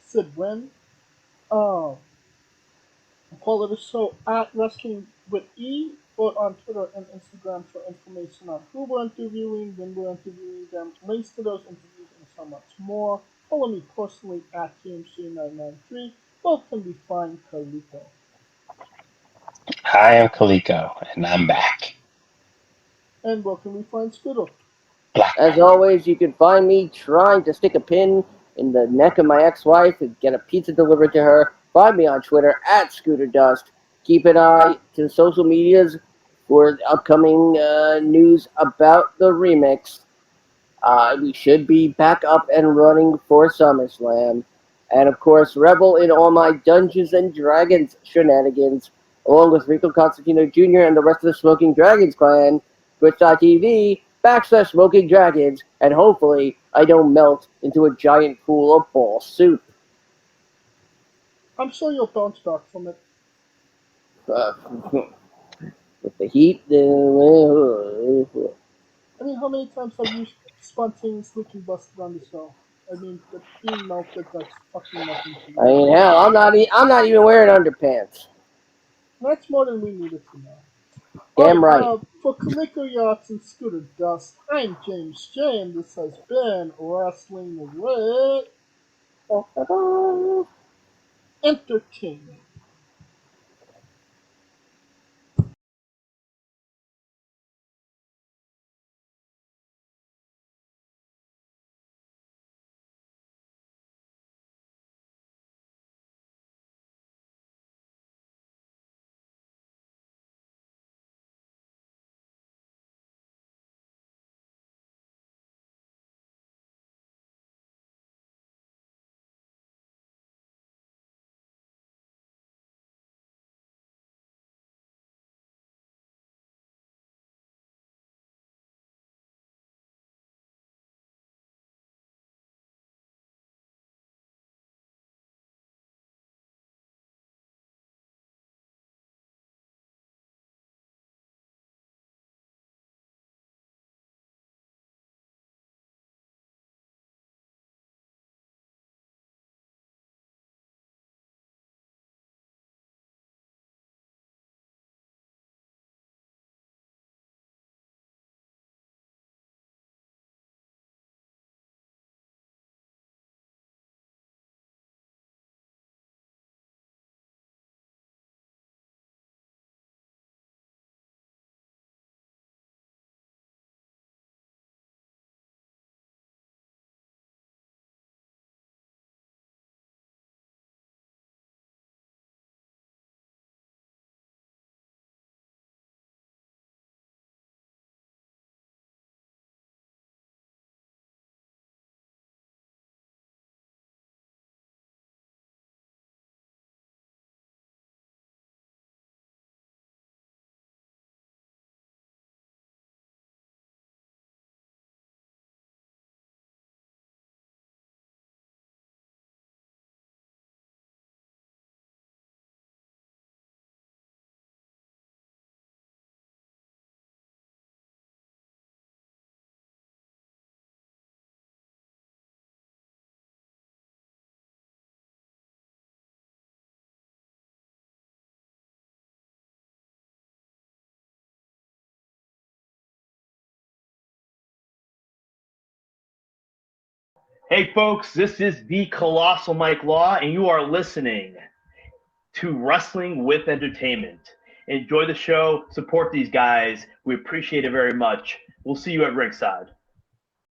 Sid Wynn. Uh, Follow the show at Wrestling with E, both on Twitter and Instagram for information on who we're interviewing, when we're interviewing them, links to those interviews, and so much more. Follow me personally at TMC993. Both can be found Kaliko. I am Kaliko, and I'm back. And where can we find Scooter? As Black. always, you can find me trying to stick a pin in the neck of my ex-wife and get a pizza delivered to her. Find me on Twitter at Scooter Dust. Keep an eye to the social medias for the upcoming news about the remix. We should be back up and running for SummerSlam. And of course, revel in all my Dungeons and Dragons shenanigans, along with Rico Constantino Jr. and the rest of the Smoking Dragons clan. Twitch.tv / Smoking Dragons, and hopefully I don't melt into a giant pool of ball soup. I'm sure you'll bounce back from it. Uh, with the heat, I mean, how many times have you spontaneously combusted on the show? I mean, being melted, that's fucking nothing to I you. mean, hell, I'm not even wearing underpants. That's more than we needed to know. Damn Alright, right. for Kaliko Yachts and Scooter Dust, I'm James J, and this has been Wrestling with Entertainment. Hey, folks, this is the Colossal Mike Law, and you are listening to Wrestling with Entertainment. Enjoy the show. Support these guys. We appreciate it very much. We'll see you at ringside.